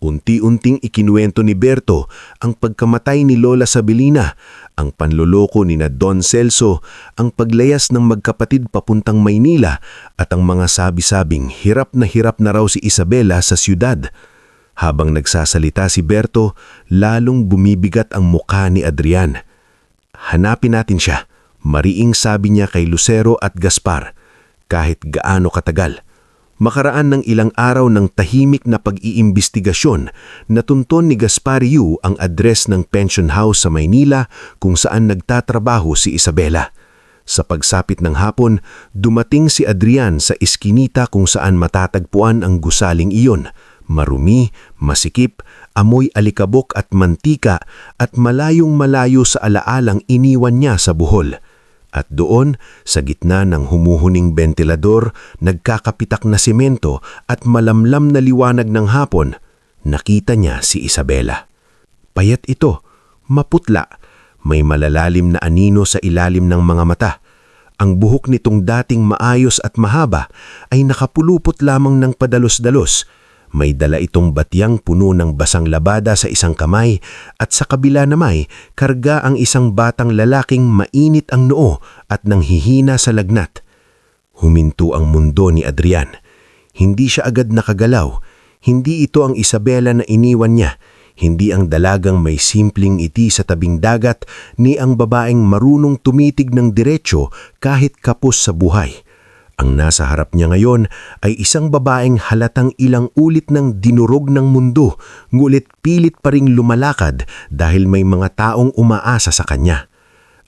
Unti-unting ikinuwento ni Berto ang pagkamatay ni Lola Sabilina, ang panloloko ni na Don Celso, ang paglayas ng magkapatid papuntang Maynila at ang mga sabi-sabing hirap na raw si Isabela sa siyudad. Habang nagsasalita si Berto, lalong bumibigat ang mukha ni Adrian. Hanapin natin siya, mariing sabi niya kay Lucero at Gaspar, kahit gaano katagal. Makaraan ng ilang araw ng tahimik na pag-iimbestigasyon, natunton ni Gaspar Yu ang address ng pension house sa Maynila kung saan nagtatrabaho si Isabela. Sa pagsapit ng hapon, dumating si Adrian sa iskinita kung saan matatagpuan ang gusaling iyon. Marumi, masikip, amoy alikabok at mantika at malayong malayo sa alaalang iniwan niya sa buhol. At doon, sa gitna ng humuhuning bentilador, nagkakapitak na semento at malamlam na liwanag ng hapon, nakita niya si Isabela. Payat ito, maputla, may malalalim na anino sa ilalim ng mga mata. Ang buhok nitong dating maayos at mahaba ay nakapulupot lamang ng padalos-dalos. May dala itong batyang puno ng basang labada sa isang kamay at sa kabila namay karga ang isang batang lalaking mainit ang noo at nanghihina sa lagnat. Huminto ang mundo ni Adrian. Hindi siya agad nakagalaw. Hindi ito ang Isabela na iniwan niya. Hindi ang dalagang may simpleng ngiti sa tabing dagat ni ang babaeng marunong tumitig ng diretsyo kahit kapos sa buhay. Ang nasa harap niya ngayon ay isang babaeng halatang ilang ulit ng dinurog ng mundo, ngulit pilit pa ring lumalakad dahil may mga taong umaasa sa kanya.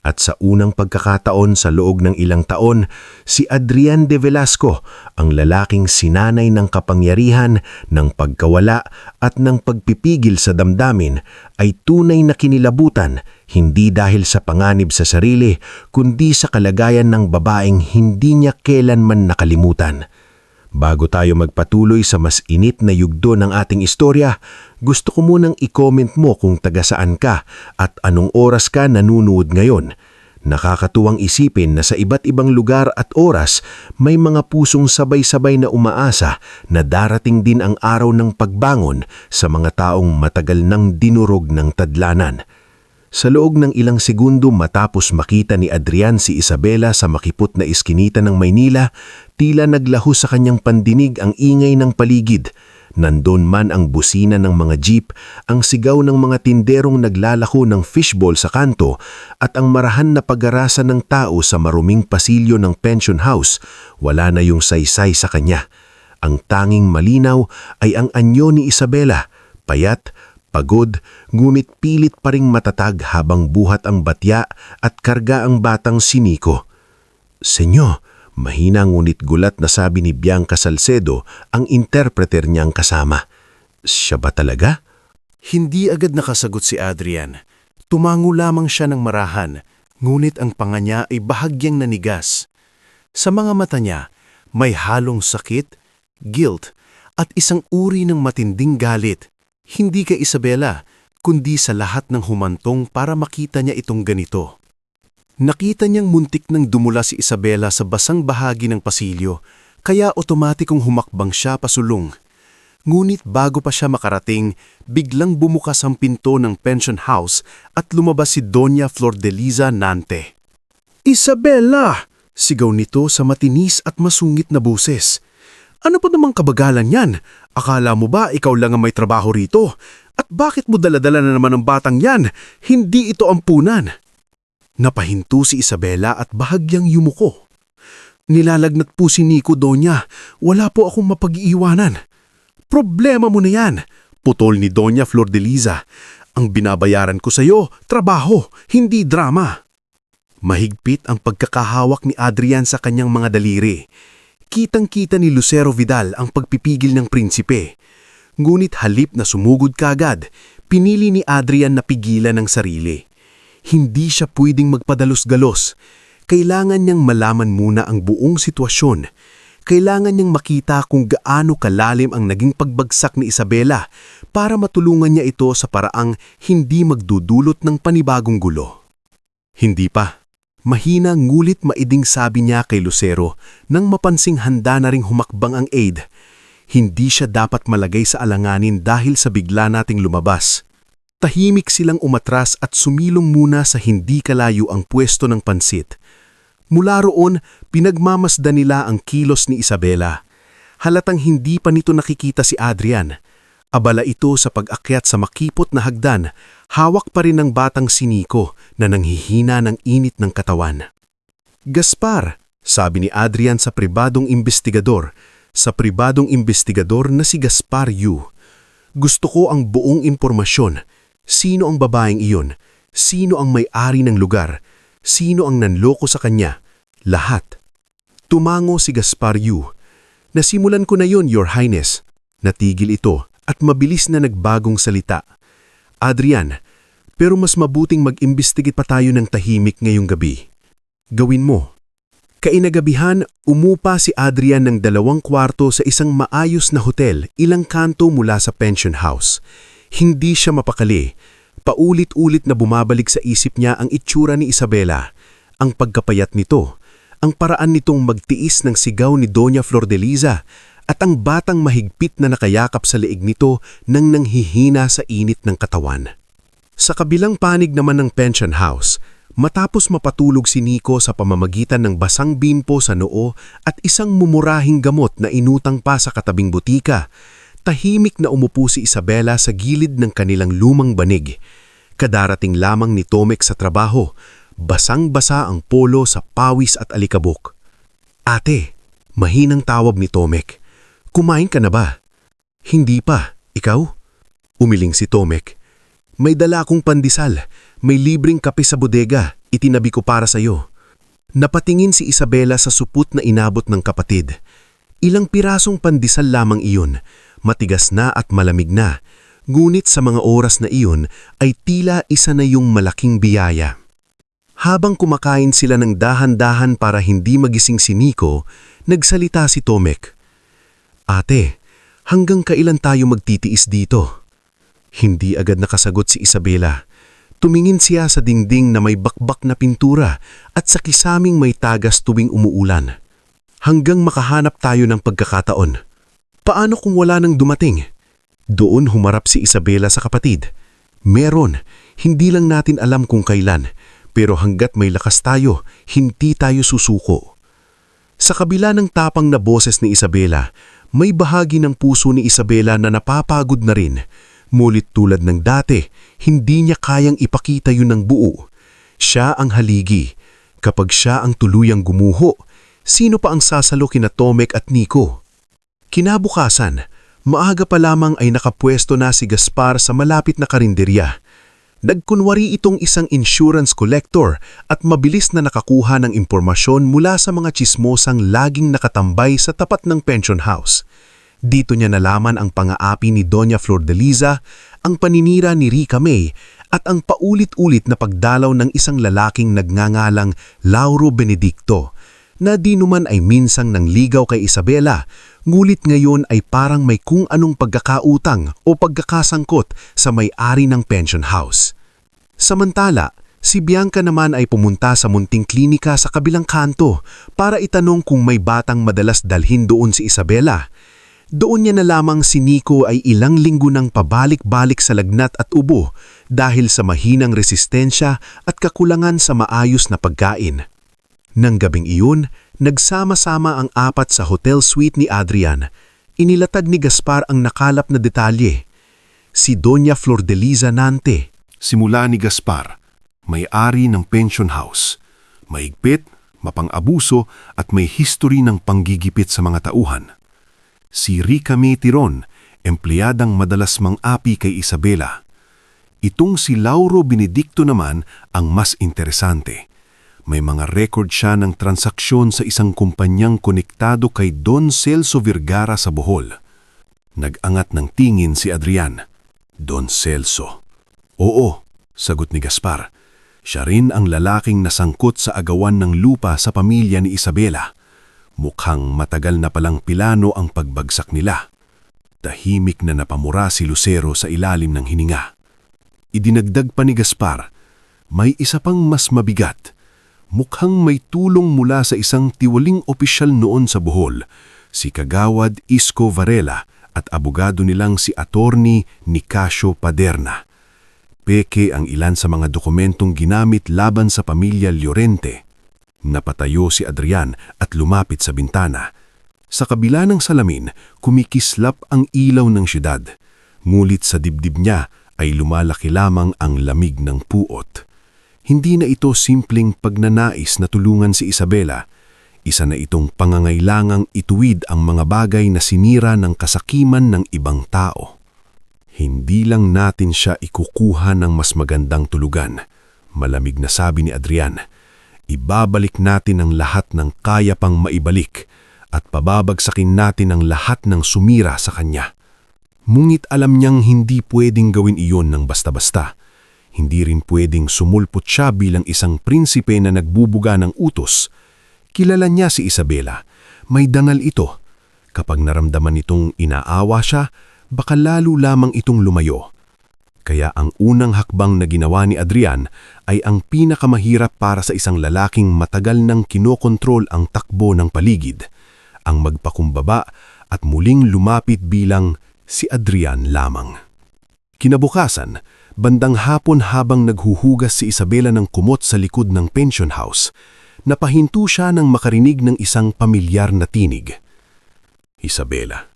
At sa unang pagkakataon sa loob ng ilang taon, si Adrian de Velasco, ang lalaking sinanay ng kapangyarihan, ng pagkawala at ng pagpipigil sa damdamin, ay tunay na kinilabutan, hindi dahil sa panganib sa sarili, kundi sa kalagayan ng babaeng hindi niya kailanman nakalimutan. Bago tayo magpatuloy sa mas init na yugto ng ating istorya, gusto ko munang i-comment mo kung taga saan ka at anong oras ka nanunood ngayon. Nakakatuwang isipin na sa iba't ibang lugar at oras, may mga pusong sabay-sabay na umaasa na darating din ang araw ng pagbangon sa mga taong matagal nang dinurog ng tadlanan. Sa loob ng ilang segundo matapos makita ni Adrian si Isabela sa makipot na iskinita ng Maynila, tila naglaho sa kanyang pandinig ang ingay ng paligid. Nandun man ang busina ng mga jeep, ang sigaw ng mga tinderong naglalako ng fishball sa kanto at ang marahan na pag-arasa ng tao sa maruming pasilyo ng pension house, wala na yung saysay sa kanya. Ang tanging malinaw ay ang anyo ni Isabela, payat, pagod, ngunit pilit pa ring matatag habang buhat ang batya at karga ang batang si Nico. Senyo, mahina ngunit gulat na sabi ni Bianca Salcedo, ang interpreter niyang kasama. Siya ba talaga? Hindi agad nakasagot si Adrian. Tumango lamang siya ng marahan, ngunit ang panga niya ay bahagyang nanigas. Sa mga mata niya, may halong sakit, guilt, at isang uri ng matinding galit. Hindi kay Isabela, kundi sa lahat ng humantong para makita niya itong ganito. Nakita niyang muntik nang dumula si Isabela sa basang bahagi ng pasilyo, kaya otomatikong humakbang siya pasulong. Ngunit bago pa siya makarating, biglang bumukas ang pinto ng pension house at lumabas si Doña Flordeliza Nante. "Isabela!" sigaw nito sa matinis at masungit na buses. "Ano pa namang kabagalan yan? Akala mo ba ikaw lang ang may trabaho rito? At bakit mo daladala na naman ang batang yan? Hindi ito ampunan." Napahinto si Isabela at bahagyang yumuko. "Nilalagnat po si Nico, Donya. Wala po akong mapag-iiwanan." "Problema mo na yan," putol ni Doña Flordeliza. "Ang binabayaran ko sa iyo, trabaho, hindi drama." Mahigpit ang pagkakahawak ni Adrian sa kanyang mga daliri. Kitang-kita ni Lucero Vidal ang pagpipigil ng prinsipe. Ngunit halip na sumugod kagad, pinili ni Adrian na pigilan ng sarili. Hindi siya pwedeng magpadalos-galos. Kailangan niyang malaman muna ang buong sitwasyon. Kailangan niyang makita kung gaano kalalim ang naging pagbagsak ni Isabela para matulungan niya ito sa paraang hindi magdudulot ng panibagong gulo. Hindi pa. Mahina ngulit maiding sabi niya kay Lucero nang mapansing handa na ring humakbang ang aide. Hindi siya dapat malagay sa alanganin dahil sa bigla nating lumabas. Tahimik silang umatras at sumilong muna sa hindi kalayo ang pwesto ng pansit. Mula roon, pinagmamasdan nila ang kilos ni Isabela. Halatang hindi pa nito nakikita si Adrian. Abala ito sa pag-akyat sa makipot na hagdan, hawak pa rin ng batang si Nico na nanghihina ng init ng katawan. Gaspar, sabi ni Adrian sa pribadong investigador na si Gaspar Yu. Gusto ko ang buong impormasyon. Sino ang babaeng iyon? Sino ang may-ari ng lugar? Sino ang nanloko sa kanya? Lahat. Tumango si Gaspar Yu. Nasimulan ko na yon, Your Highness. Natigil ito at mabilis na nagbagong salita. Adrian, pero mas mabuting mag-imbestigate pa tayo ng tahimik ngayong gabi. Gawin mo. Kainagabihan, umupa si Adrian ng 2 kwarto sa isang maayos na hotel ilang kanto mula sa pension house. Hindi siya mapakali. Paulit-ulit na bumabalik sa isip niya ang itsura ni Isabela, ang pagkapayat nito, ang paraan nitong magtiis ng sigaw ni Doña Flordeliza, at ang batang mahigpit na nakayakap sa leeg nito nang nanghihina sa init ng katawan. Sa kabilang panig naman ng pension house, matapos mapatulog si Nico sa pamamagitan ng basang bimpo sa noo at isang mumurahing gamot na inutang pa sa katabing butika, tahimik na umupo si Isabela sa gilid ng kanilang lumang banig. Kadarating lamang ni Tomek sa trabaho, basang-basa ang polo sa pawis at alikabok. Ate, mahinang tawag ni Tomek. Kumain ka na ba? Hindi pa. Ikaw? Umiling si Tomek. May dala akong pandesal. May libreng kape sa bodega. Itinabi ko para sa'yo. Napatingin si Isabela sa supot na inabot ng kapatid. Ilang pirasong pandesal lamang iyon. Matigas na at malamig na. Ngunit sa mga oras na iyon ay tila isa na yung malaking biyaya. Habang kumakain sila ng dahan-dahan para hindi magising si Nico, nagsalita si Tomek. Ate, hanggang kailan tayo magtitiis dito? Hindi agad nakasagot si Isabela. Tumingin siya sa dingding na may bakbak na pintura at sa kisaming may tagas tuwing umuulan. Hanggang makahanap tayo ng pagkakataon. Paano kung wala nang dumating? Doon humarap si Isabela sa kapatid. Meron, hindi lang natin alam kung kailan, pero hanggat may lakas tayo, hindi tayo susuko. Sa kabila ng tapang na boses ni Isabela, may bahagi ng puso ni Isabela na napapagod na rin. Mulit tulad ng dati, hindi niya kayang ipakita yun ng buo. Siya ang haligi. Kapag siya ang tuluyang gumuho, sino pa ang sasalo kina Tomek at Nico? Kinabukasan, maaga pa lamang ay nakapwesto na si Gaspar sa malapit na karinderya. Nagkunwari itong isang insurance collector at mabilis na nakakuha ng impormasyon mula sa mga tsismosang laging nakatambay sa tapat ng pension house. Dito niya nalaman ang pang-aapi ni Doña Flordeliza, ang paninira ni Rica May at ang paulit-ulit na pagdalaw ng isang lalaking nagngangalang Lauro Benedicto na di naman ay minsang nangligaw kay Isabela, ngulit ngayon ay parang may kung anong pagkakautang o pagkakasangkot sa may-ari ng pension house. Samantala, si Bianca naman ay pumunta sa munting klinika sa kabilang kanto para itanong kung may batang madalas dalhin doon si Isabela. Doon niya na lamang si Nico ay ilang linggo nang pabalik-balik sa lagnat at ubo dahil sa mahinang resistensya at kakulangan sa maayos na pagkain. Nang gabing iyon, nagsama-sama ang 4 sa hotel suite ni Adrian. Inilatag ni Gaspar ang nakalap na detalye. Si Doña Flordeliza Nante. Simula ni Gaspar, may-ari ng pension house. Maigpit, mapang-abuso at may history ng panggigipit sa mga tauhan. Si Rica May Tiron, empleyadang madalas mang-api kay Isabela. Itong si Lauro Benedicto naman ang mas interesante. May mga record siya ng transaksyon sa isang kumpanyang konektado kay Don Celso Vergara sa Bohol. Nag-angat ng tingin si Adrian. Don Celso. Oo, sagot ni Gaspar. Siya rin ang lalaking nasangkot sa agawan ng lupa sa pamilya ni Isabela. Mukhang matagal na palang pilano ang pagbagsak nila. Tahimik na napamura si Lucero sa ilalim ng hininga. Idinagdag pa ni Gaspar, may isa pang mas mabigat. Mukhang may tulong mula sa isang tiwaling opisyal noon sa Bohol, si Kagawad Isko Varela at abogado nilang si Attorney Nicasio Paderna. Peke ang ilan sa mga dokumentong ginamit laban sa pamilya Llorente. Napatayo si Adrian at lumapit sa bintana. Sa kabila ng salamin, kumikislap ang ilaw ng syudad. Ngulit sa dibdib niya ay lumalaki lamang ang lamig ng puot. Hindi na ito simpleng pagnanais na tulungan si Isabela. Isa na itong pangangailangang ituwid ang mga bagay na sinira ng kasakiman ng ibang tao. Hindi lang natin siya ikukuha ng mas magandang tulugan, malamig na sabi ni Adrian. Ibabalik natin ang lahat ng kaya pang maibalik at pababagsakin natin ang lahat ng sumira sa kanya. Ngunit alam niyang hindi pwedeng gawin iyon ng basta-basta. Hindi rin pwedeng sumulpot siya bilang isang prinsipe na nagbubuga ng utos. Kilala niya si Isabela. May dangal ito. Kapag naramdaman itong inaawa siya, baka lalo lamang itong lumayo. Kaya ang unang hakbang na ginawa ni Adrian ay ang pinakamahirap para sa isang lalaking matagal nang kinokontrol ang takbo ng paligid. Ang magpakumbaba at muling lumapit bilang si Adrian lamang. Kinabukasan, bandang hapon habang naghuhugas si Isabela ng kumot sa likod ng pension house, napahinto siya nang makarinig ng isang pamilyar na tinig. Isabela.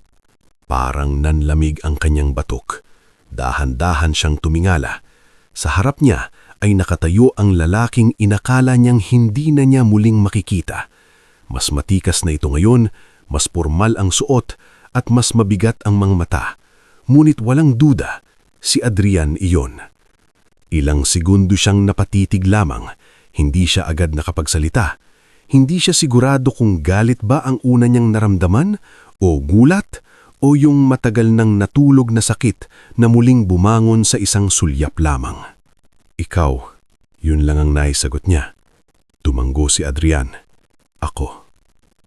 Parang nanlamig ang kanyang batok. Dahan-dahan siyang tumingala. Sa harap niya ay nakatayo ang lalaking inakala niyang hindi na niya muling makikita. Mas matikas na ito ngayon, mas formal ang suot at mas mabigat ang mga mata. Ngunit walang duda, si Adrian iyon. Ilang segundo siyang napatitig lamang. Hindi siya agad nakapagsalita. Hindi siya sigurado kung galit ba ang una niyang naramdaman o gulat o yung matagal nang natulog na sakit na muling bumangon sa isang sulyap lamang. Ikaw, yun lang ang naisagot niya. Tumanggo si Adrian. Ako.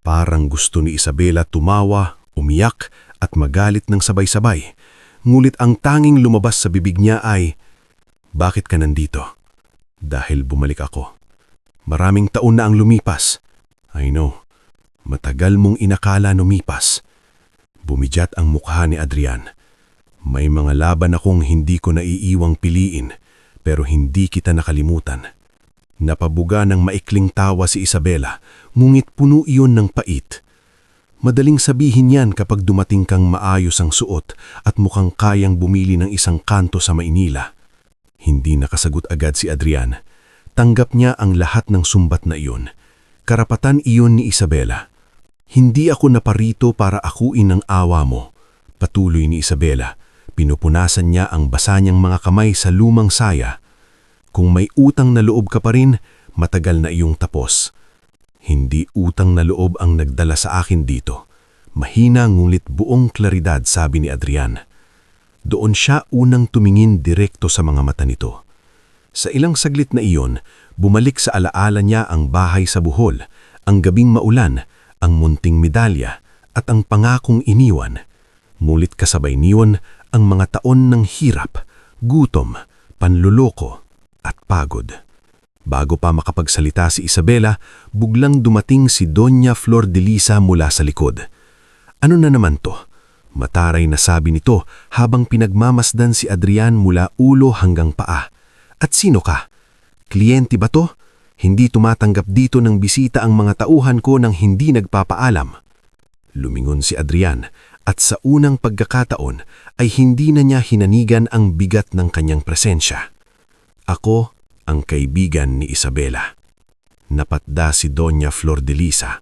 Parang gusto ni Isabela tumawa, umiyak at magalit ng sabay-sabay. Ngulit ang tanging lumabas sa bibig niya ay, "Bakit ka nandito?" "Dahil bumalik ako. Maraming taon na ang lumipas." "I know. Matagal mong inakala lumipas." Bumidyat ang mukha ni Adrian. "May mga laban akong hindi ko naiiwang piliin, pero hindi kita nakalimutan." Napabuga ng maikling tawa si Isabela, ngunit puno iyon ng pait. Madaling sabihin yan kapag dumating kang maayos ang suot at mukhang kayang bumili ng isang kanto sa Maynila. Hindi nakasagot agad si Adrian. Tanggap niya ang lahat ng sumbat na iyon. Karapatan iyon ni Isabela. "Hindi ako naparito para akuin ang awa mo," patuloy ni Isabela. Pinupunasan niya ang basa niyang mga kamay sa lumang saya. "Kung may utang na loob ka pa rin, matagal na iyong tapos." "Hindi utang na loob ang nagdala sa akin dito." Mahina ngunit buong klaridad sabi ni Adrian. Doon siya unang tumingin direkto sa mga mata nito. Sa ilang saglit na iyon, bumalik sa alaala niya ang bahay sa Bohol, ang gabing maulan, ang munting medalya at ang pangakong iniwan. Ngulit kasabay niyon ang mga taon ng hirap, gutom, panluloko at pagod. Bago pa makapagsalita si Isabela, buglang dumating si Doña Flordelisa mula sa likod. "Ano na naman to?" Mataray na sabi nito habang pinagmamasdan si Adrian mula ulo hanggang paa. "At sino ka? Kliyente ba to? Hindi tumatanggap dito ng bisita ang mga tauhan ko nang hindi nagpapaalam." Lumingon si Adrian at sa unang pagkakataon ay hindi na niya hinanigan ang bigat ng kanyang presensya. "Ako ang kaibigan ni Isabela." Napatda si Doña Flordelisa.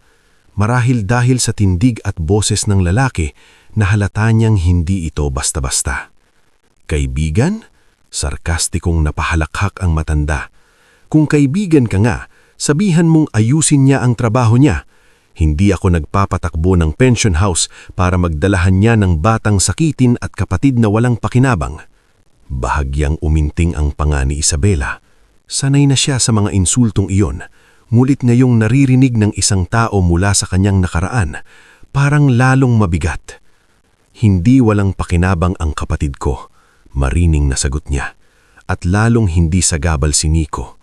Marahil dahil sa tindig at boses ng lalaki, nahalata niyang hindi ito basta-basta. "Kaibigan?" Sarkastikong napahalakhak ang matanda. "Kung kaibigan ka nga, sabihan mong ayusin niya ang trabaho niya. Hindi ako nagpapatakbo ng pension house para magdalahan niya ng batang sakitin at kapatid na walang pakinabang." Bahagyang uminting ang panga ni Isabela. Sanay na siya sa mga insultong iyon, ngulit ngayong naririnig ng isang tao mula sa kanyang nakaraan, parang lalong mabigat. Hindi walang pakinabang ang kapatid ko, marining na sagot niya, at lalong hindi sagabal si Nico.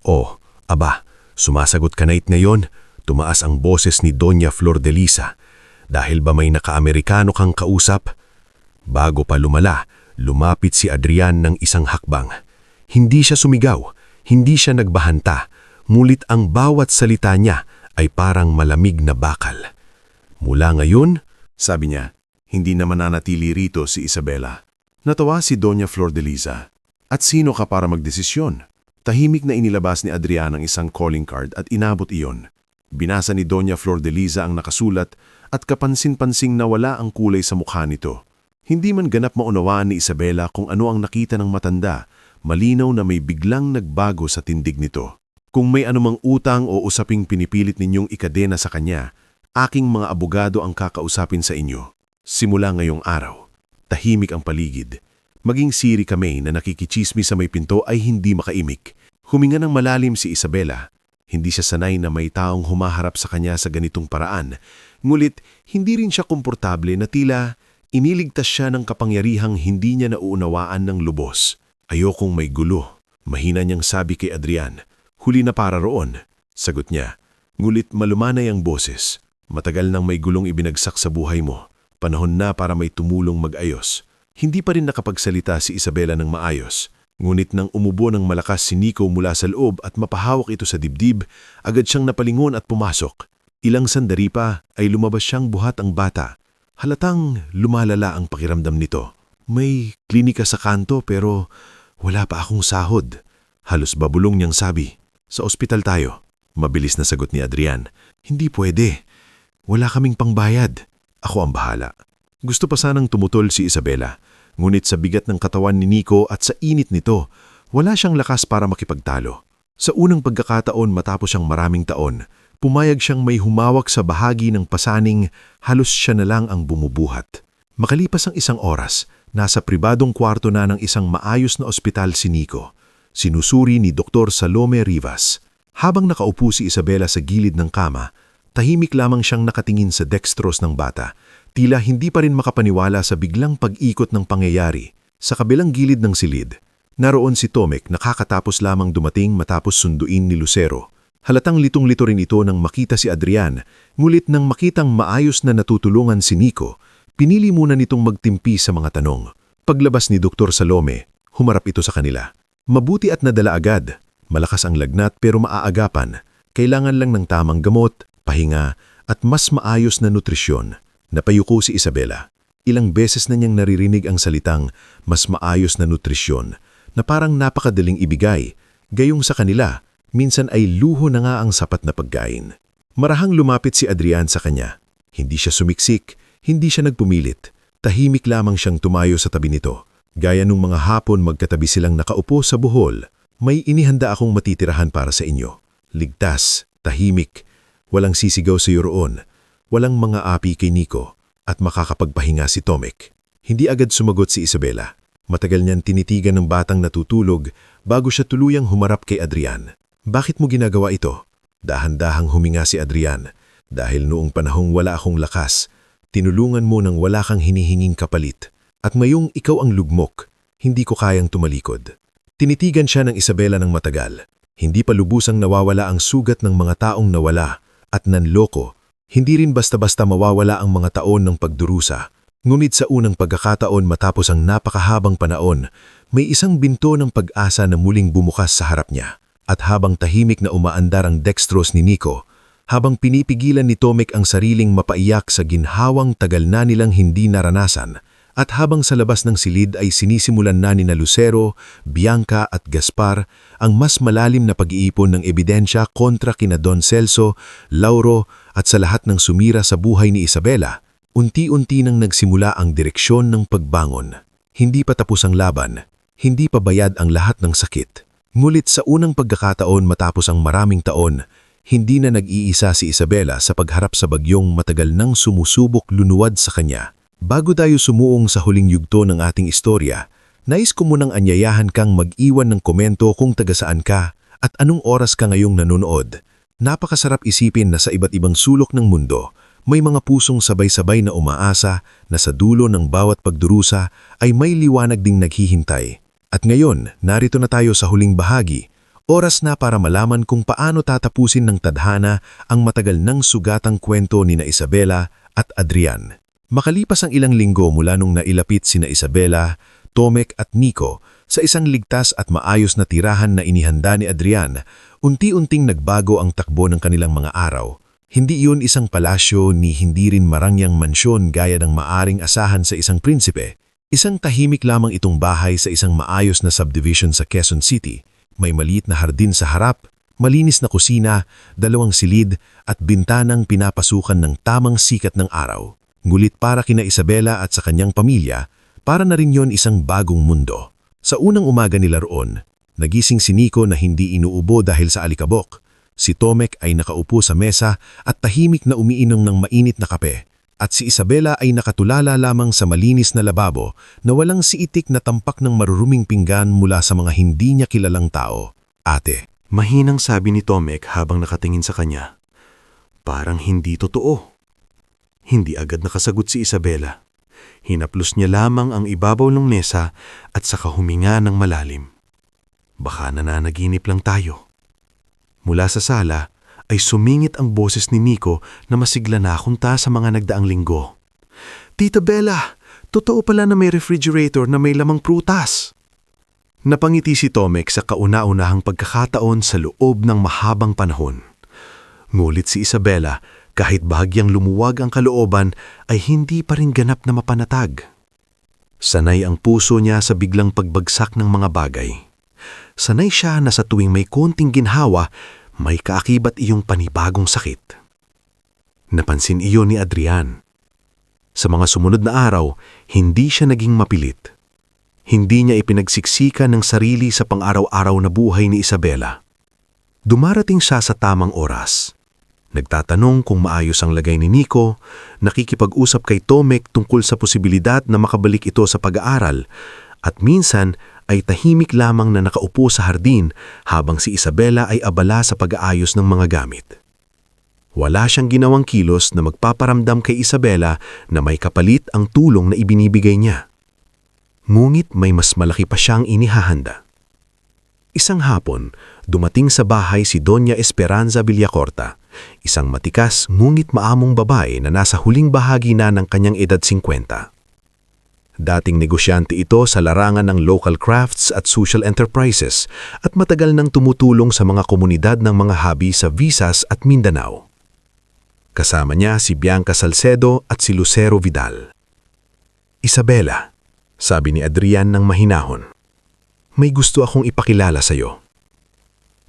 "Oh, aba, sumasagot ka na ngayon?" Tumaas ang boses ni Doña Flordelisa. "Dahil ba may naka-Amerikano kang kausap?" Bago pa lumala, lumapit si Adrian ng isang hakbang. Hindi siya sumigaw, hindi siya nagbahanta, ngulit ang bawat salita niya ay parang malamig na bakal. "Mula ngayon," sabi niya, "hindi na mananatili rito si Isabela." Natawa si Doña Flordelisa. "At sino ka para magdesisyon?" Tahimik na inilabas ni Adrian ang isang calling card at inabot iyon. Binasa ni Doña Flordelisa ang nakasulat at kapansin-pansing nawala ang kulay sa mukha nito. Hindi man ganap maunawaan ni Isabela kung ano ang nakita ng matanda, malinaw na may biglang nagbago sa tindig nito. "Kung may anumang utang o usaping pinipilit ninyong ikadena sa kanya, aking mga abogado ang kakausapin sa inyo. Simula ngayong araw." Tahimik ang paligid. Maging Siri kami na nakikichismis sa may pinto ay hindi makaimik. Huminga ng malalim si Isabela. Hindi siya sanay na may taong humaharap sa kanya sa ganitong paraan, ngulit hindi rin siya komportable na tila iniligtas siya ng kapangyarihang hindi niya nauunawaan ng lubos. "Ayokong may gulo," mahina niyang sabi kay Adrian. "Huli na para roon," sagot niya. Ngulit malumanay ang boses. "Matagal nang may gulong ibinagsak sa buhay mo. Panahon na para may tumulong mag-ayos." Hindi pa rin nakapagsalita si Isabela ng maayos. Ngunit nang umubo ng malakas si Nico mula sa loob at mapahawak ito sa dibdib, agad siyang napalingon at pumasok. Ilang sandali pa ay lumabas siyang buhat ang bata. Halatang lumalala ang pakiramdam nito. "May klinika sa kanto pero wala pa akong sahod." Halos babulong niyang sabi. "Sa ospital tayo." Mabilis na sagot ni Adrian. "Hindi pwede. Wala kaming pangbayad. Ako ang bahala." Gusto pa sanang tumutol si Isabela. Ngunit sa bigat ng katawan ni Nico at sa init nito, wala siyang lakas para makipagtalo. Sa unang pagkakataon matapos siyang maraming taon, pumayag siyang may humawak sa bahagi ng pasaning, halos siya na lang ang bumubuhat. Makalipas ang isang oras, nasa pribadong kwarto na ng isang maayos na ospital si Nico. Sinusuri ni Dr. Salome Rivas. Habang nakaupo si Isabela sa gilid ng kama, tahimik lamang siyang nakatingin sa dextrose ng bata. Tila hindi pa rin makapaniwala sa biglang pag-ikot ng pangyayari. Sa kabilang gilid ng silid, naroon si Tomek na kakatapos lamang dumating matapos sunduin ni Lucero. Halatang litong-lito rin ito nang makita si Adrian, ngulit nang makitang maayos na natutulungan si Nico, pinili muna nitong magtimpi sa mga tanong. Paglabas ni Dr. Salome, humarap ito sa kanila. Mabuti at nadala agad. Malakas ang lagnat pero maaagapan. Kailangan lang ng tamang gamot, pahinga, at mas maayos na nutrisyon. Napayuko si Isabela. Ilang beses na niyang naririnig ang salitang mas maayos na nutrisyon na parang napakadaling ibigay. Gayong sa kanila, minsan ay luho na nga ang sapat na pagkain. Marahang lumapit si Adrian sa kanya. Hindi siya sumiksik, hindi siya nagpumilit. Tahimik lamang siyang tumayo sa tabi nito. Gaya nung mga hapon magkatabi silang nakaupo sa buhol, "May inihanda akong matitirahan para sa inyo. Ligtas, tahimik, walang sisigaw sa iyo roon. Walang mga api kay Nico at makakapagpahinga si Tomek." Hindi agad sumagot si Isabela. Matagal niyang tinitigan ng batang natutulog bago siya tuluyang humarap kay Adrian. "Bakit mo ginagawa ito?" Dahan-dahang huminga si Adrian. "Dahil noong panahong wala akong lakas, tinulungan mo nang wala kang hinihinging kapalit. At ngayong ikaw ang lugmok, hindi ko kayang tumalikod." Tinitigan siya ng Isabela ng matagal. Hindi pa lubusang nawawala ang sugat ng mga taong nawala at nanloko. Hindi rin basta-basta mawawala ang mga taon ng pagdurusa. Ngunit sa unang pagkakataon matapos ang napakahabang panahon, may isang binto ng pag-asa na muling bumukas sa harap niya. At habang tahimik na umaandar ang dextrose ni Nico, habang pinipigilan ni Tomek ang sariling mapaiyak sa ginhawang tagal na nilang hindi naranasan, at habang sa labas ng silid ay sinisimulan na nina Lucero, Bianca at Gaspar ang mas malalim na pag-iipon ng ebidensya kontra kina Don Celso, Lauro at sa lahat ng sumira sa buhay ni Isabela, unti-unti nang nagsimula ang direksyon ng pagbangon. Hindi pa tapos ang laban, hindi pa bayad ang lahat ng sakit. Ngunit sa unang pagkakataon matapos ang maraming taon, hindi na nag-iisa si Isabela sa pagharap sa bagyong matagal nang sumusubok lunuwad sa kanya. Bago tayo sumuong sa huling yugto ng ating istorya, Nais ko munang anyayahan kang mag-iwan ng komento kung taga-saan ka at anong oras ka ngayong nanonood. Napakasarap isipin na sa iba't ibang sulok ng mundo, may mga pusong sabay-sabay na umaasa na sa dulo ng bawat pagdurusa ay may liwanag ding naghihintay. At ngayon, narito na tayo sa huling bahagi. Oras na para malaman kung paano tatapusin ng tadhana ang matagal ng sugatang kwento ni na Isabela at Adrian. Makalipas ang ilang linggo mula nung nailapit sina Isabela, Tomek at Nico sa isang ligtas at maayos na tirahan na inihanda ni Adrian, unti-unting nagbago ang takbo ng kanilang mga araw. Hindi iyon isang palasyo ni hindi rin marangyang mansyon gaya ng maaring asahan sa isang prinsipe. Isang tahimik lamang itong bahay sa isang maayos na subdivision sa Quezon City. May maliit na hardin sa harap, malinis na kusina, 2 silid at bintanang pinapasukan ng tamang sikat ng araw. Ngulit para kina Isabela at sa kanyang pamilya, para na rin yon isang bagong mundo. Sa unang umaga nila roon, nagising si Nico na hindi inuubo dahil sa alikabok. Si Tomek ay nakaupo sa mesa at tahimik na umiinom ng mainit na kape. At si Isabela ay nakatulala lamang sa malinis na lababo na walang siitik na tampak ng maruruming pinggan mula sa mga hindi niya kilalang tao. Ate. Mahinang sabi ni Tomek habang nakatingin sa kanya. Parang hindi totoo. Hindi agad nakasagot si Isabela. Hinaplos niya lamang ang ibabaw ng mesa at saka huminga ng malalim. Baka nananaginip lang tayo. Mula sa sala ay sumingit ang boses ni Nico na masigla na kunta sa mga nagdaang linggo. Tita Bella, totoo pala na may refrigerator na may lamang prutas. Napangiti si Tomek sa kauna-unahang pagkakataon sa loob ng mahabang panahon. Ngulit si Isabela, kahit bahagyang lumuwag ang kalooban, ay hindi pa rin ganap na mapanatag. Sanay ang puso niya sa biglang pagbagsak ng mga bagay. Sanay siya na sa tuwing may konting ginhawa, may kaakibat iyong panibagong sakit. Napansin iyon ni Adrian. Sa mga sumunod na araw, hindi siya naging mapilit. Hindi niya ipinagsiksika ng sarili sa pang-araw-araw na buhay ni Isabela. Dumarating siya sa tamang oras. Nagtatanong kung maayos ang lagay ni Nico, nakikipag-usap kay Tomek tungkol sa posibilidad na makabalik ito sa pag-aaral, at minsan ay tahimik lamang na nakaupo sa hardin habang si Isabela ay abala sa pag-aayos ng mga gamit. Wala siyang ginawang kilos na magpaparamdam kay Isabela na may kapalit ang tulong na ibinibigay niya. Ngunit may mas malaki pa siyang inihahanda. Isang hapon, dumating sa bahay si Doña Esperanza Villacorta, isang matikas ngunit maamong babae na nasa huling bahagi na ng kanyang edad 50. Dating negosyante ito sa larangan ng local crafts at social enterprises at matagal nang tumutulong sa mga komunidad ng mga habi sa Visas at Mindanao. Kasama niya si Bianca Salcedo at si Lucero Vidal. Isabela, sabi ni Adrian ng mahinahon, may gusto akong ipakilala sa iyo.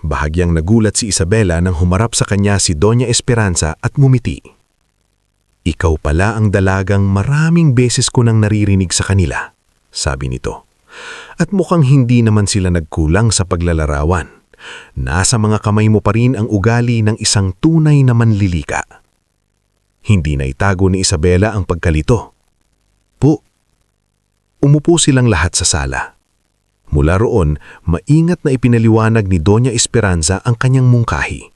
Bahagyang nagulat si Isabela nang humarap sa kanya si Doña Esperanza at ngumiti. Ikaw pala ang dalagang maraming beses ko nang naririnig sa kanila, sabi nito. At mukhang hindi naman sila nagkulang sa paglalarawan. Nasa mga kamay mo pa rin ang ugali ng isang tunay na manlilika. Hindi na itago ni Isabela ang pagkalito. Po. Umupo silang lahat sa sala. Mula roon, maingat na ipinaliwanag ni Doña Esperanza ang kanyang mungkahi.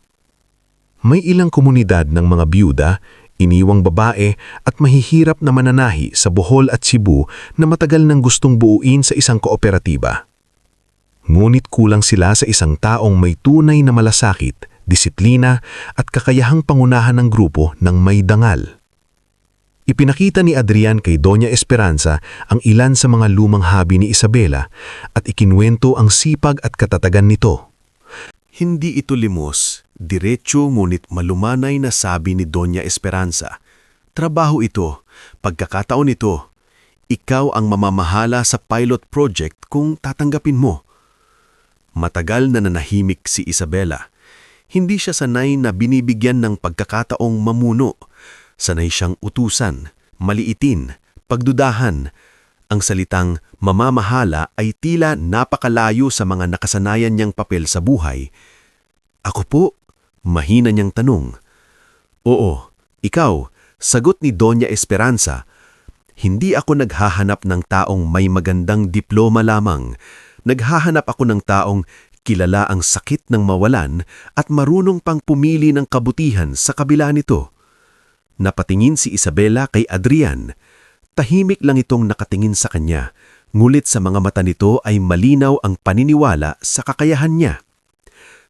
May ilang komunidad ng mga byuda, iniwang babae at mahihirap na mananahi sa Bohol at Cebu na matagal nang gustong buuin sa isang kooperatiba. Ngunit kulang sila sa isang taong may tunay na malasakit, disiplina at kakayahang pangunahan ng grupo ng may dangal. Ipinakita ni Adrian kay Doña Esperanza ang ilan sa mga lumang habi ni Isabela at ikinwento ang sipag at katatagan nito. Hindi ito limos, diretso ngunit malumanay na sabi ni Doña Esperanza. Trabaho ito, pagkakataon ito. Ikaw ang mamamahala sa pilot project kung tatanggapin mo. Matagal na nanahimik si Isabela. Hindi siya sanay na binibigyan ng pagkakataong mamuno. Sanay siyang utusan, maliitin, pagdudahan. Ang salitang mamamahala ay tila napakalayo sa mga nakasanayan niyang papel sa buhay. Ako po, mahina niyang tanong. Oo, ikaw, sagot ni Doña Esperanza. Hindi ako naghahanap ng taong may magandang diploma lamang. Naghahanap ako ng taong kilala ang sakit ng mawalan at marunong pang pumili ng kabutihan sa kabila nito. Napatingin si Isabela kay Adrian. Tahimik lang itong nakatingin sa kanya, ngulit sa mga mata nito ay malinaw ang paniniwala sa kakayahan niya.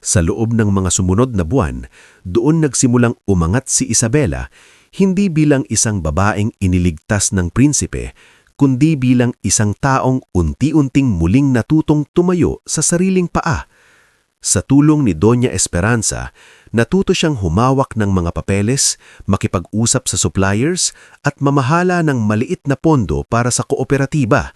Sa loob ng mga sumunod na buwan, doon nagsimulang umangat si Isabela, hindi bilang isang babaeng iniligtas ng prinsipe, kundi bilang isang taong unti-unting muling natutong tumayo sa sariling paa. Sa tulong ni Doña Esperanza, natuto siyang humawak ng mga papeles, makipag-usap sa suppliers at mamahala ng maliit na pondo para sa kooperatiba.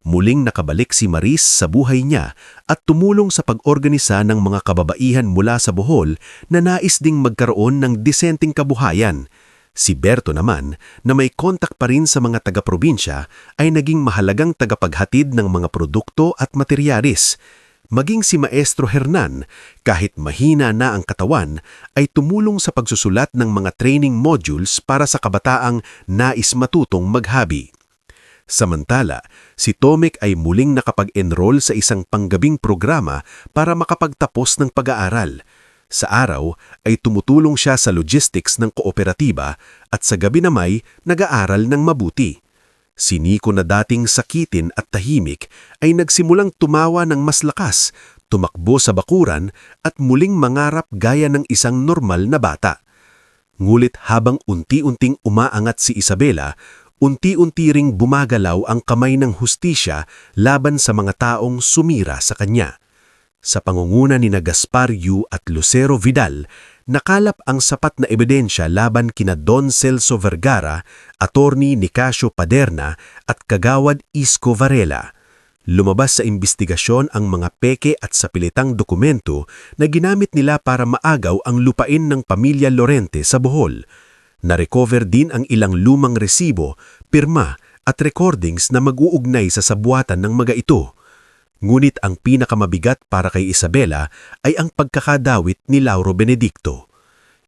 Muling nakabalik si Maris sa buhay niya at tumulong sa pag-organisa ng mga kababaihan mula sa Bohol na nais ding magkaroon ng disenteng kabuhayan. Si Berto naman, na may kontak pa rin sa mga taga-probinsya, ay naging mahalagang tagapaghatid ng mga produkto at materyales. Maging si Maestro Hernan, kahit mahina na ang katawan, ay tumulong sa pagsusulat ng mga training modules para sa kabataang nais matutong maghabi. Samantala, si Tomek ay muling nakapag-enroll sa isang panggabing programa para makapagtapos ng pag-aaral. Sa araw ay tumutulong siya sa logistics ng kooperatiba at sa gabi namay nag-aaral ng mabuti. Si Nico na dating sakitin at tahimik ay nagsimulang tumawa ng mas lakas, tumakbo sa bakuran at muling mangarap gaya ng isang normal na bata. Ngulit habang unti-unting umaangat si Isabela, unti-unti ring bumagalaw ang kamay ng hustisya laban sa mga taong sumira sa kanya. Sa pangunguna ni Gaspar Yu at Lucero Vidal, nakalap ang sapat na ebidensya laban kina Don Celso Vergara, Attorney Nicasio Paderna at Kagawad Isko Varela. Lumabas sa investigasyon ang mga peke at sapilitang dokumento na ginamit nila para maagaw ang lupain ng pamilya Lorente sa Bohol. Na-recover din ang ilang lumang resibo, pirma at recordings na mag-uugnay sa sabuatan ng mga ito. Ngunit ang pinakamabigat para kay Isabela ay ang pagkakadawit ni Lauro Benedicto.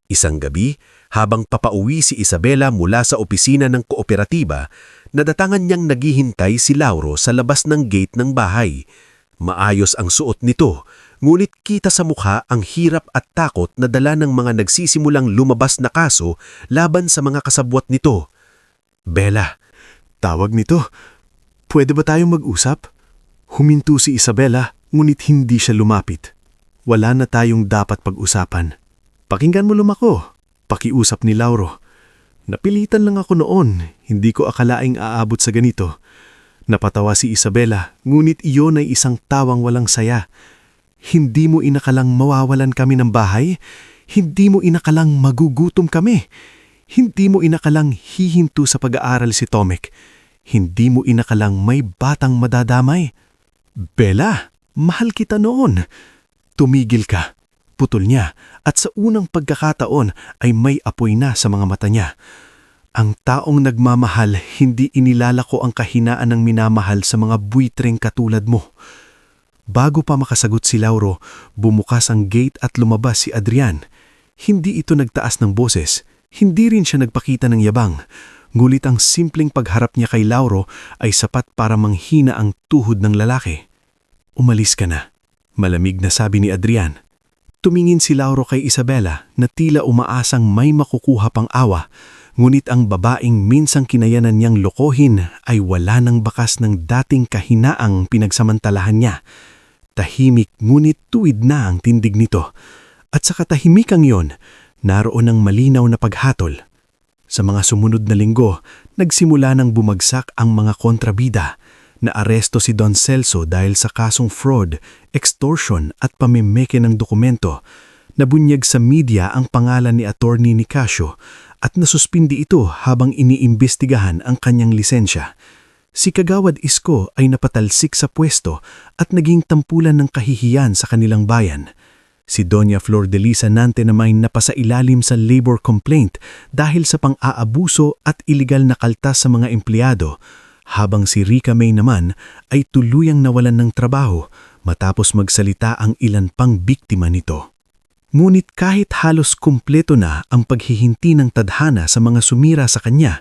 Isang gabi, habang papauwi si Isabela mula sa opisina ng kooperatiba, nadatangan niyang naghihintay si Lauro sa labas ng gate ng bahay. Maayos ang suot nito, ngunit kita sa mukha ang hirap at takot na dala ng mga nagsisimulang lumabas na kaso laban sa mga kasabwat nito. Bella, tawag nito. Pwede ba tayong mag-usap? Huminto si Isabela, ngunit hindi siya lumapit. Wala na tayong dapat pag-usapan. Pakinggan mo lumako. Pakiusap ni Lauro. Napilitan lang ako noon, hindi ko akalaing aabot sa ganito. Napatawa si Isabela, ngunit iyon ay isang tawang walang saya. Hindi mo inakalang mawawalan kami ng bahay? Hindi mo inakalang magugutom kami? Hindi mo inakalang hihinto sa pag-aaral si Tomek? Hindi mo inakalang may batang madadamay? Bella, mahal kita noon. Tumigil ka. Putol niya at sa unang pagkakataon ay may apoy na sa mga mata niya. Ang taong nagmamahal hindi inilalako ang kahinaan ng minamahal sa mga buitreng katulad mo. Bago pa makasagot si Lauro, bumukas ang gate at lumabas si Adrian. Hindi ito nagtaas ng boses, hindi rin siya nagpakita ng yabang. Ngulit ang simpleng pagharap niya kay Lauro ay sapat para manghina ang tuhod ng lalaki. Umalis ka na, malamig na sabi ni Adrian. Tumingin si Lauro kay Isabela na tila umaasang may makukuha pang awa, ngunit ang babaeng minsang kinayanan niyang lokohin ay wala ng bakas ng dating kahinaang pinagsamantalahan niya. Tahimik ngunit tuwid na ang tindig nito. At sa katahimikang yon, naroon ang malinaw na paghatol. Sa mga sumunod na linggo, nagsimula nang bumagsak ang mga kontrabida. Naaresto si Don Celso dahil sa kasong fraud, extortion at pamimeke ng dokumento. Nabunyag sa media ang pangalan ni Attorney Nicasio at nasuspindi ito habang iniimbestigahan ang kanyang lisensya. Si Kagawad Isko ay napatalsik sa pwesto at naging tampulan ng kahihiyan sa kanilang bayan. Si Doña Flor de Lisa Nante naman napasailalim sa labor complaint dahil sa pang-aabuso at iligal na kaltas sa mga empleyado, habang si Rica May naman ay tuluyang nawalan ng trabaho matapos magsalita ang ilan pang biktima nito. Ngunit kahit halos kumpleto na ang paghihinti ng tadhana sa mga sumira sa kanya,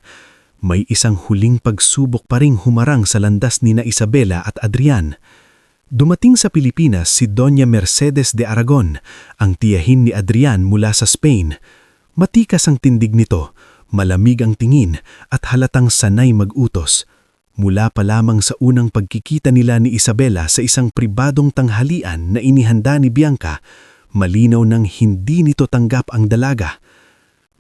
may isang huling pagsubok pa ring humarang sa landas ni na Isabela at Adrian. Dumating sa Pilipinas si Doña Mercedes de Aragon, ang tiyahin ni Adrian mula sa Spain. Matikas ang tindig nito, malamig ang tingin at halatang sanay mag-utos. Mula pa lamang sa unang pagkikita nila ni Isabela sa isang pribadong tanghalian na inihanda ni Bianca, malinaw nang hindi nito tanggap ang dalaga.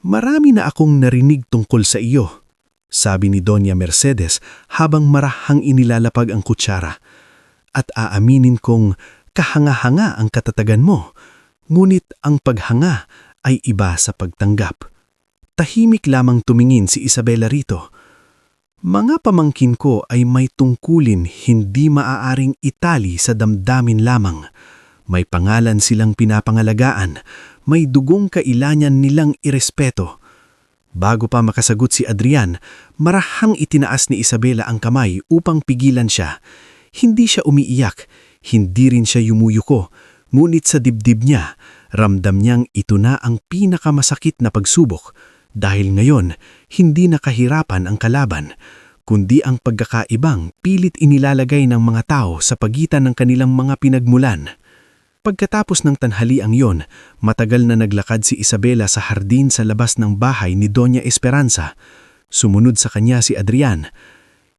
"Marami na akong narinig tungkol sa iyo," sabi ni Doña Mercedes habang marahang inilalapag ang kutsara. "At aaminin kong kahanga-hanga ang katatagan mo, ngunit ang paghanga ay iba sa pagtanggap." Tahimik lamang tumingin si Isabela rito. "Mga pamangkin ko ay may tungkulin hindi maaaring itali sa damdamin lamang. May pangalan silang pinapangalagaan, may dugong kailangan nilang irespeto." Bago pa makasagot si Adrian, marahang itinaas ni Isabela ang kamay upang pigilan siya. Hindi siya umiiyak, hindi rin siya yumuyuko, ngunit sa dibdib niya, ramdam niyang ito na ang pinakamasakit na pagsubok. Dahil ngayon, hindi nakahirapan ang kalaban, kundi ang pagkakaibang pilit inilalagay ng mga tao sa pagitan ng kanilang mga pinagmulan. Pagkatapos ng tanghaliang yon, matagal na naglakad si Isabela sa hardin sa labas ng bahay ni Doña Esperanza. Sumunod sa kanya si Adrian.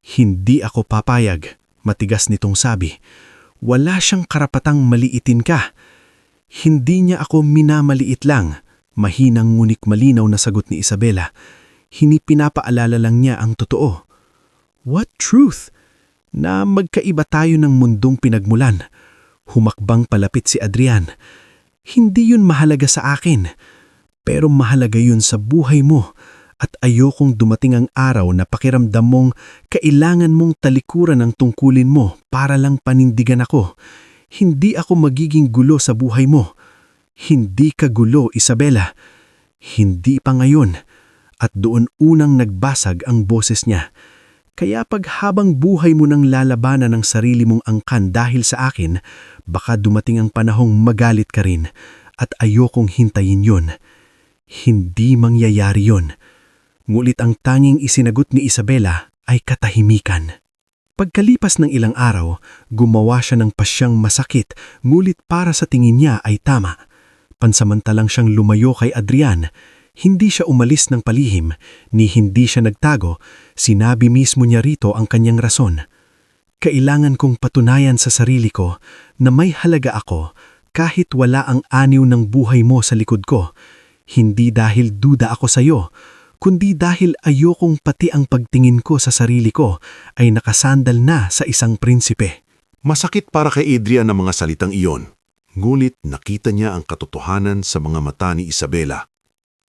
"Hindi ako papayag," matigas nitong sabi. "Wala siyang karapatang maliitin ka." "Hindi niya ako minamaliit lang," mahinang ngunit malinaw na sagot ni Isabela. "Pinapaalala lang niya ang totoo." "What truth?" "Na magkaiba tayo ng mundong pinagmulan." Humakbang palapit si Adrian. "Hindi yun mahalaga sa akin, pero mahalaga yun sa buhay mo at ayokong dumating ang araw na pakiramdam mong kailangan mong talikuran ang tungkulin mo para lang panindigan ako. Hindi ako magiging gulo sa buhay mo." "Hindi ka gulo, Isabela." "Hindi pa ngayon." At doon unang nagbasag ang boses niya. "Kaya habang buhay mo nang lalabanan ng sarili mong angkan dahil sa akin, baka dumating ang panahong magalit ka rin at ayokong hintayin yun. Hindi mangyayari yun." Ngulit ang tanging isinagot ni Isabela ay katahimikan. Pagkalipas ng ilang araw, gumawa siya ng pasyang masakit, ngulit para sa tingin niya ay tama. Pansamantalang siyang lumayo kay Adrian. Hindi siya umalis ng palihim, ni hindi siya nagtago. Sinabi mismo niya rito ang kanyang rason. "Kailangan kong patunayan sa sarili ko na may halaga ako kahit wala ang aniw ng buhay mo sa likod ko. Hindi dahil duda ako sa iyo, kundi dahil ayokong pati ang pagtingin ko sa sarili ko ay nakasandal na sa isang prinsipe." Masakit para kay Adrian ang mga salitang iyon. Ngunit nakita niya ang katotohanan sa mga mata ni Isabela.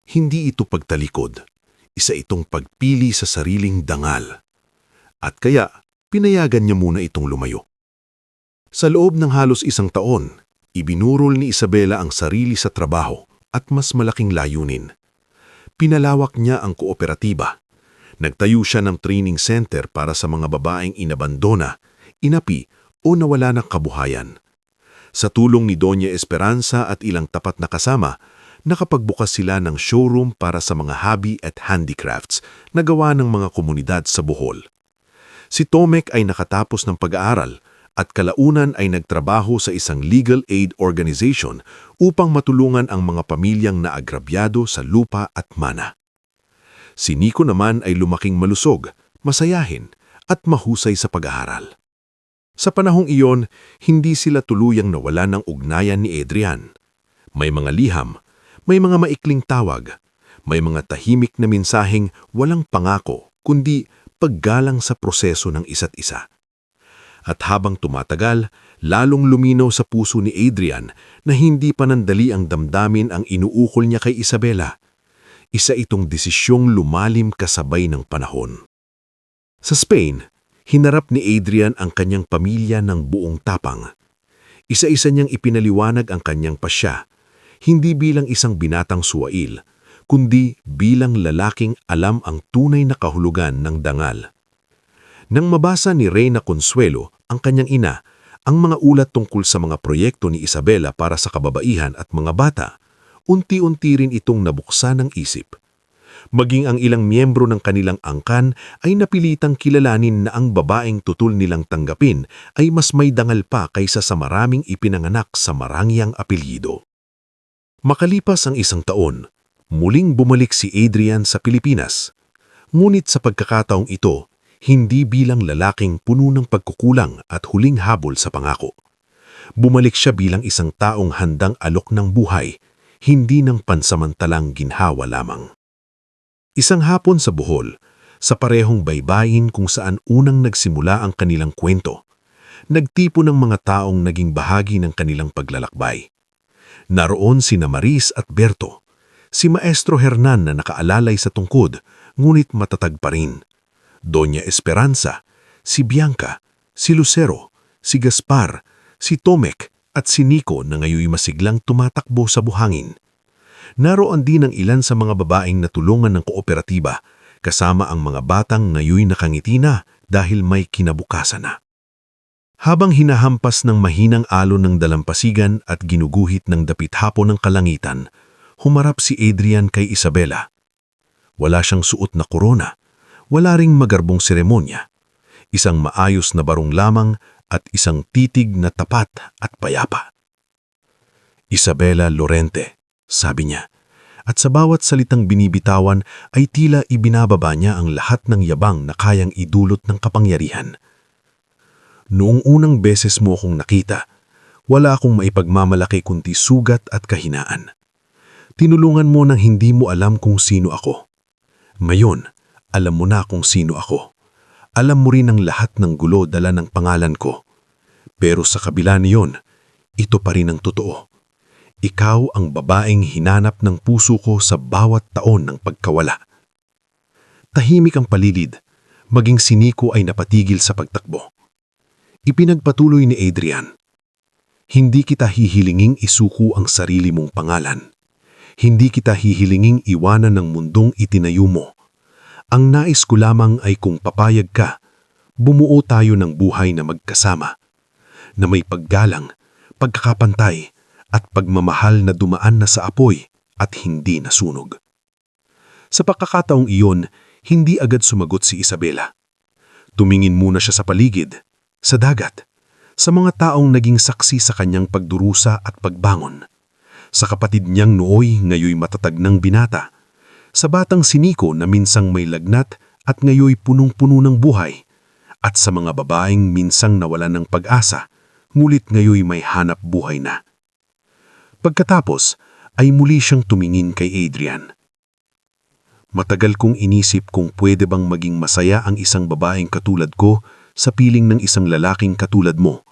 Hindi ito pagtalikod, isa itong pagpili sa sariling dangal. At kaya, pinayagan niya muna itong lumayo. Sa loob ng halos isang taon, ibinurol ni Isabela ang sarili sa trabaho at mas malaking layunin. Pinalawak niya ang kooperatiba. Nagtayo siya ng training center para sa mga babaeng inabandona, inapi o nawala ng kabuhayan. Sa tulong ni Doña Esperanza at ilang tapat na kasama, nakapagbukas sila ng showroom para sa mga hobby at handicrafts na gawa ng mga komunidad sa Bohol. Si Tomek ay nakatapos ng pag-aaral at kalaunan ay nagtrabaho sa isang legal aid organization upang matulungan ang mga pamilyang naagrabyado sa lupa at mana. Si Nico naman ay lumaking malusog, masayahin at mahusay sa pag-aaral. Sa panahong iyon, hindi sila tuluyang nawala ng ugnayan ni Adrian. May mga liham, may mga maikling tawag, may mga tahimik na mensaheng walang pangako kundi paggalang sa proseso ng isa't isa. At habang tumatagal, lalong luminaw sa puso ni Adrian na hindi panandali ang damdamin ang inuukol niya kay Isabela. Isa itong desisyong lumalim kasabay ng panahon. Sa Spain, hinarap ni Adrian ang kanyang pamilya ng buong tapang. Isa-isa niyang ipinaliwanag ang kanyang pasya, hindi bilang isang binatang suwail, kundi bilang lalaking alam ang tunay na kahulugan ng dangal. Nang mabasa ni Reyna Consuelo, ang kanyang ina, ang mga ulat tungkol sa mga proyekto ni Isabela para sa kababaihan at mga bata, unti-unti rin itong nabuksan ng isip. Maging ang ilang miyembro ng kanilang angkan ay napilitang kilalanin na ang babaeng tutul nilang tanggapin ay mas may dangal pa kaysa sa maraming ipinanganak sa marangyang apelyido. Makalipas ang 1 taon, muling bumalik si Adrian sa Pilipinas. Ngunit sa pagkakataong ito, hindi bilang lalaking puno ng pagkukulang at huling habol sa pangako. Bumalik siya bilang isang taong handang alok ng buhay, hindi ng pansamantalang ginhawa lamang. Isang hapon sa Bohol, sa parehong baybayin kung saan unang nagsimula ang kanilang kwento, nagtipo ng mga taong naging bahagi ng kanilang paglalakbay. Naroon sina Maris at Berto, si Maestro Hernan na nakaalalay sa tungkod, ngunit matatag pa rin. Doña Esperanza, si Bianca, si Lucero, si Gaspar, si Tomek at si Nico na ngayoy masiglang tumatakbo sa buhangin. Naroon din ang ilan sa mga babaeng natulungan ng kooperatiba, kasama ang mga batang ngayoy nakangiti na dahil may kinabukasan na. Habang hinahampas ng mahinang alon ng dalampasigan at ginuguhit ng dapit hapon ng kalangitan, humarap si Adrian kay Isabela. Wala siyang suot na korona, wala ring magarbong seremonya. Isang maayos na barong lamang at isang titig na tapat at payapa. Isabela Lorente, sabi niya, at sa bawat salitang binibitawan ay tila ibinababa niya ang lahat ng yabang na kayang idulot ng kapangyarihan. Noong unang beses mo akong nakita, wala akong maipagmamalaki kundi sugat at kahinaan. Tinulungan mo nang hindi mo alam kung sino ako. Ngayon, alam mo na kung sino ako. Alam mo rin ang lahat ng gulo dala ng pangalan ko. Pero sa kabila niyon, ito pa rin ang totoo. Ikaw ang babaeng hinanap ng puso ko sa bawat taon ng pagkawala. Tahimik ang palilid, maging si Nico ay napatigil sa pagtakbo. Ipinagpatuloy ni Adrian, hindi kita hihilinging isuko ang sarili mong pangalan. Hindi kita hihilinging iwanan ng mundong itinayo mo. Ang nais ko lamang ay kung papayag ka, bumuo tayo ng buhay na magkasama, na may paggalang, pagkakapantay, at pagmamahal na dumaan na sa apoy at hindi nasunog. Sa pagkakataong iyon, hindi agad sumagot si Isabela. Tumingin muna siya sa paligid, sa dagat, sa mga taong naging saksi sa kanyang pagdurusa at pagbangon, sa kapatid niyang nooy ngayoy matatag ng binata, sa batang si Nico na minsang may lagnat at ngayoy punong-puno ng buhay, at sa mga babaeng minsang nawalan ng pag-asa, ngulit ngayoy may hanap buhay na. Pagkatapos ay muli siyang tumingin kay Adrian. Matagal kong inisip kung pwede bang maging masaya ang isang babaeng katulad ko sa piling ng isang lalaking katulad mo.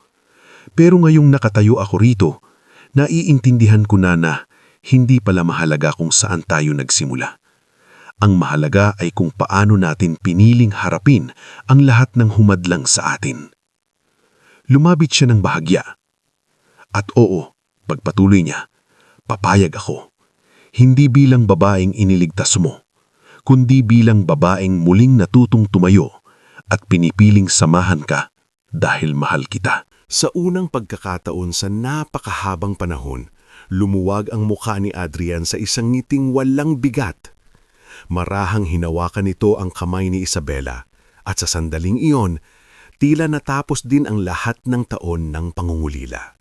Pero ngayong nakatayo ako rito, naiintindihan ko na hindi pala mahalaga kung saan tayo nagsimula. Ang mahalaga ay kung paano natin piniling harapin ang lahat ng humadlang sa atin. Lumabit siya ng bahagya. At oo, pagpatuloy niya, papayag ako. Hindi bilang babaeng iniligtas mo, kundi bilang babaeng muling natutong tumayo at pinipiling samahan ka dahil mahal kita. Sa unang pagkakataon sa napakahabang panahon, lumuwag ang mukha ni Adrian sa isang ngiting walang bigat. Marahang hinawakan nito ang kamay ni Isabela at sa sandaling iyon, tila natapos din ang lahat ng taon ng pangungulila.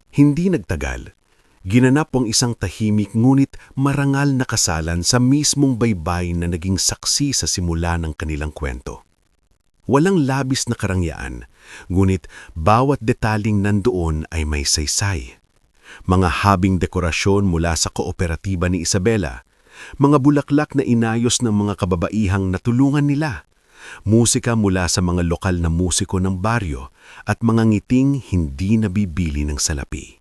Hindi nagtagal, ginanap ang isang tahimik ngunit marangal na kasalan sa mismong baybayin na naging saksi sa simula ng kanilang kwento. Walang labis na karangyaan, ngunit bawat detaling nandoon ay may saysay. Mga habing dekorasyon mula sa kooperatiba ni Isabela, mga bulaklak na inayos ng mga kababaihang natulungan nila, musika mula sa mga lokal na musiko ng baryo at mga ngiting hindi nabibili ng salapi.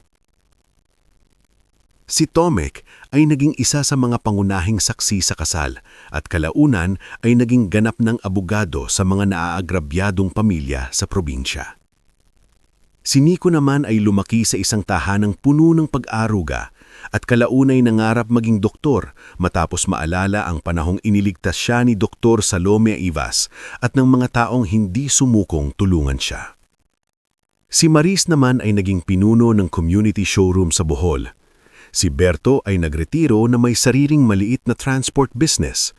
Si Tomek ay naging isa sa mga pangunahing saksi sa kasal at kalaunan ay naging ganap ng abogado sa mga naaagrabyadong pamilya sa probinsya. Si Nico naman ay lumaki sa isang tahanang puno ng pag-aruga at kalaunay nangarap maging doktor matapos maalala ang panahong iniligtas siya ni Dr. Salome Ivas at ng mga taong hindi sumukong tulungan siya. Si Maris naman ay naging pinuno ng community showroom sa Bohol. Si Berto ay nagretiro na may sariling maliit na transport business.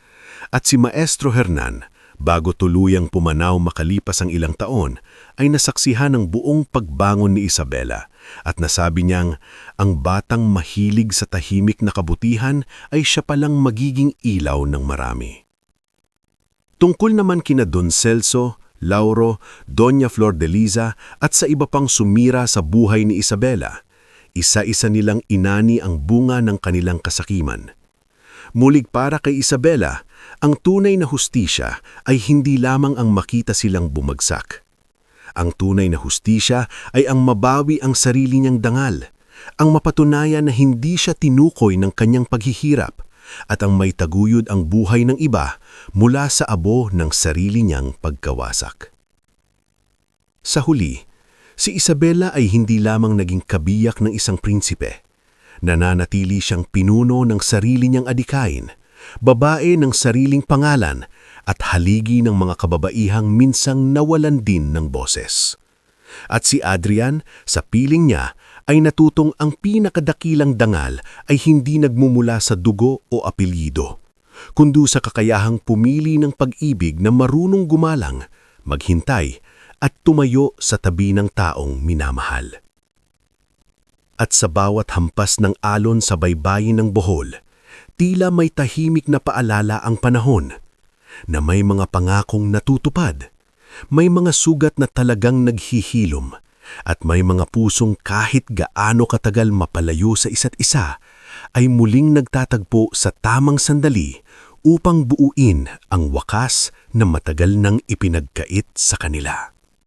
At si Maestro Hernan, bago tuluyang pumanaw makalipas ang ilang taon, ay nasaksihan ng buong pagbangon ni Isabela at nasabi niyang ang batang mahilig sa tahimik na kabutihan ay siya palang magiging ilaw ng marami. Tungkol naman kina Don Celso, Lauro, Doña Flor de Liza at sa iba pang sumira sa buhay ni Isabela, isa-isa nilang inani ang bunga ng kanilang kasakiman. Mulig para kay Isabela, ang tunay na hustisya ay hindi lamang ang makita silang bumagsak. Ang tunay na hustisya ay ang mabawi ang sarili niyang dangal, ang mapatunayan na hindi siya tinukoy ng kanyang paghihirap, at ang may taguyod ang buhay ng iba mula sa abo ng sarili niyang pagkawasak. Sa huli, si Isabela ay hindi lamang naging kabiyak ng isang prinsipe. Nananatili siyang pinuno ng sarili niyang adikain, babae ng sariling pangalan at haligi ng mga kababaihang minsang nawalan din ng boses. At si Adrian, sa piling niya, ay natutong ang pinakadakilang dangal ay hindi nagmumula sa dugo o apelyido, kundi sa kakayahang pumili ng pag-ibig na marunong gumalang, maghintay at tumayo sa tabi ng taong minamahal. At sa bawat hampas ng alon sa baybayin ng Bohol, tila may tahimik na paalala ang panahon, na may mga pangakong natutupad, may mga sugat na talagang naghihilom, at may mga pusong kahit gaano katagal mapalayo sa isa't isa, ay muling nagtatagpo sa tamang sandali upang buuin ang wakas na matagal nang ipinagkait sa kanila.